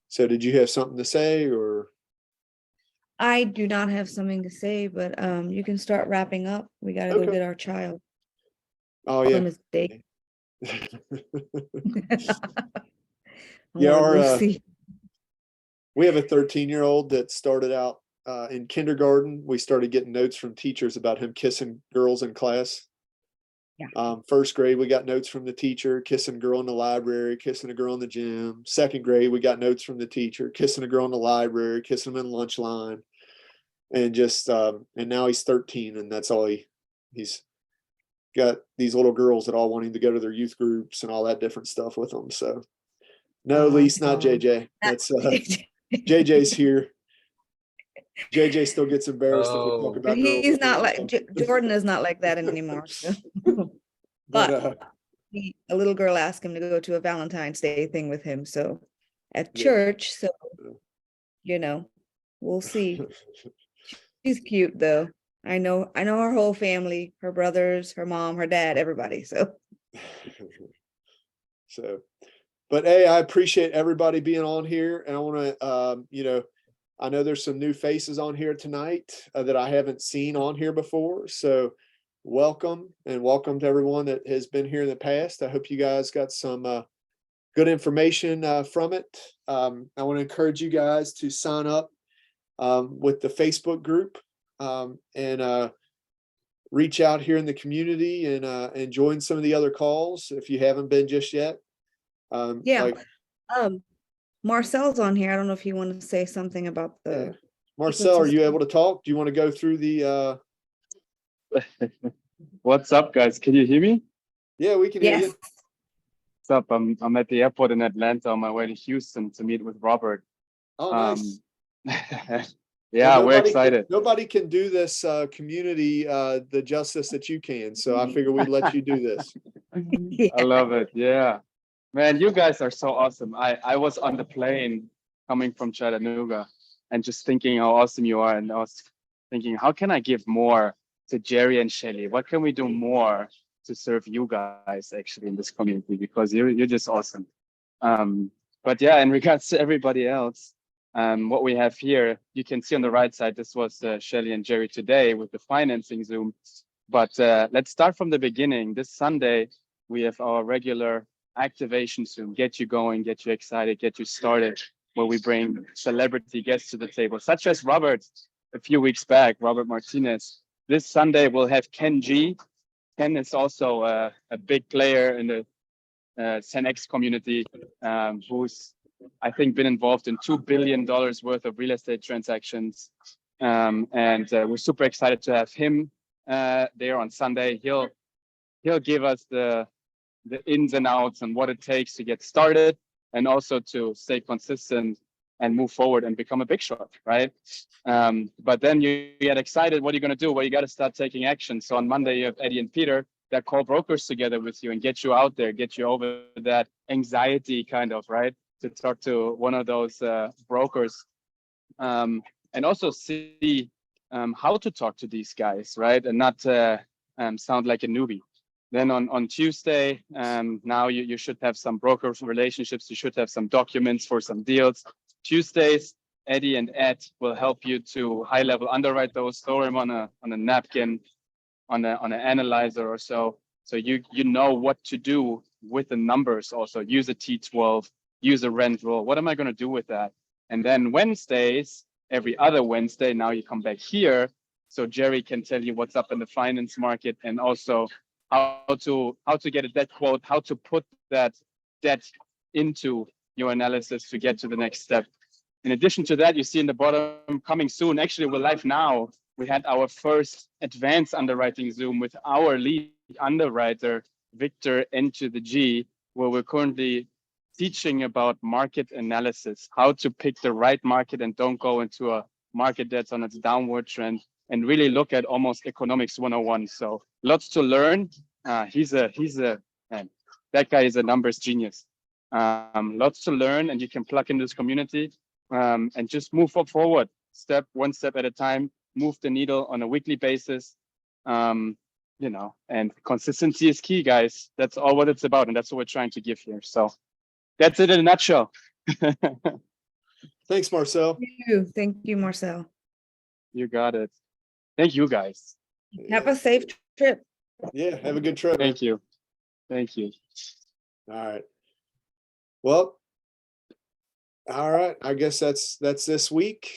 Speaker 2: So did you have something to say, or?
Speaker 1: I do not have something to say, but you can start wrapping up. We gotta go get our child
Speaker 2: Oh yeah.
Speaker 1: from his day.
Speaker 2: Yeah,
Speaker 1: See.
Speaker 2: we have a 13-year-old that started out in kindergarten. We started getting notes from teachers about him kissing girls in class.
Speaker 1: Yeah.
Speaker 2: First grade, we got notes from the teacher, kissing a girl in the library, kissing a girl in the gym. Second grade, we got notes from the teacher, kissing a girl in the library, kissing him in the lunch line. And just and now he's 13, and that's all he's got, these little girls that all want him to go to their youth groups and all that different stuff with them. So no, Lise, not JJ. That's JJ's here. JJ still gets embarrassed if we talk about girls.
Speaker 1: He's not like Jordan is not like that anymore. So. But a little girl asked him to go to a Valentine's Day thing with him. So at church, so we'll see. She's cute though. I know her whole family, her brothers, her mom, her dad, everybody. So
Speaker 2: but hey, I appreciate everybody being on here, and I want to I know there's some new faces on here tonight that I haven't seen on here before. So welcome to everyone that has been here in the past. I hope you guys got some good information from it. I want to encourage you guys to sign up with the Facebook group and reach out here in the community and join some of the other calls if you haven't been just yet.
Speaker 1: Marcel's on here. I don't know if you want to say something about the
Speaker 2: Marcel, are you able to talk? Do you want to go through the
Speaker 7: What's up, guys? Can you hear me?
Speaker 2: Yeah, we can hear you.
Speaker 7: What's up? I'm at the airport in Atlanta on my way to Houston to meet with Robert.
Speaker 2: Oh, nice.
Speaker 7: Yeah, we're excited.
Speaker 2: Nobody can do this community the justice that you can, so I figure we'd let you do this.
Speaker 7: I love it. Yeah, man, you guys are so awesome. I was on the plane coming from Chattanooga and just thinking how awesome you are, and I was thinking, how can I give more to Jerry and Shelly? What can we do more to serve you guys actually in this community? Because you're just awesome. But yeah, in regards to everybody else, what we have here, you can see on the right side, this was Shelly and Jerry today with the financing Zoom. But let's start from the beginning. This Sunday, we have our regular activation Zoom, get you going, get you excited, get you started, where we bring celebrity guests to the table, such as Robert a few weeks back, Robert Martinez. This Sunday we'll have Ken G. Ken is also a big player in the 10x community, who's, I think, been involved in $2 billion worth of real estate transactions. And we're super excited to have him there on Sunday. He'll give us the ins and outs and what it takes to get started, and also to stay consistent and move forward and become a big shot, right? But then you get excited. What are you going to do? Well, you got to start taking action. So on Monday, you have Eddie and Peter that call brokers together with you and get you out there, get you over that anxiety kind of, right? To talk to one of those brokers, and also see how to talk to these guys, right? And not sound like a newbie. Then on Tuesday, now you should have some broker relationships. You should have some documents for some deals. Tuesdays, Eddie and Ed will help you to high level underwrite those, store them on a napkin, on an analyzer or so. So you know what to do with the numbers also. Use a T12, use a rent roll. What am I going to do with that? And then Wednesdays, every other Wednesday, now you come back here. So Jerry can tell you what's up in the finance market, and also how to get a debt quote, how to put that debt into your analysis to get to the next step. In addition to that, you see in the bottom, coming soon, actually we're live now. We had our first advanced underwriting Zoom with our lead underwriter, Victor N2G, where we're currently teaching about market analysis, how to pick the right market and don't go into a market that's on its downward trend, and really look at almost economics 101. So lots to learn. He's a man, that guy is a numbers genius. Lots to learn, and you can plug in this community and just move forward, one step at a time, move the needle on a weekly basis. You know, and consistency is key, guys. That's all what it's about, and that's what we're trying to give here. So that's it in a nutshell.
Speaker 2: Thanks, Marcel.
Speaker 1: Thank you, Marcel.
Speaker 7: You got it. Thank you, guys.
Speaker 1: Have a safe trip.
Speaker 2: Yeah, have a good trip.
Speaker 7: Thank you. Thank you.
Speaker 2: All right. Well, all right. I guess that's this week.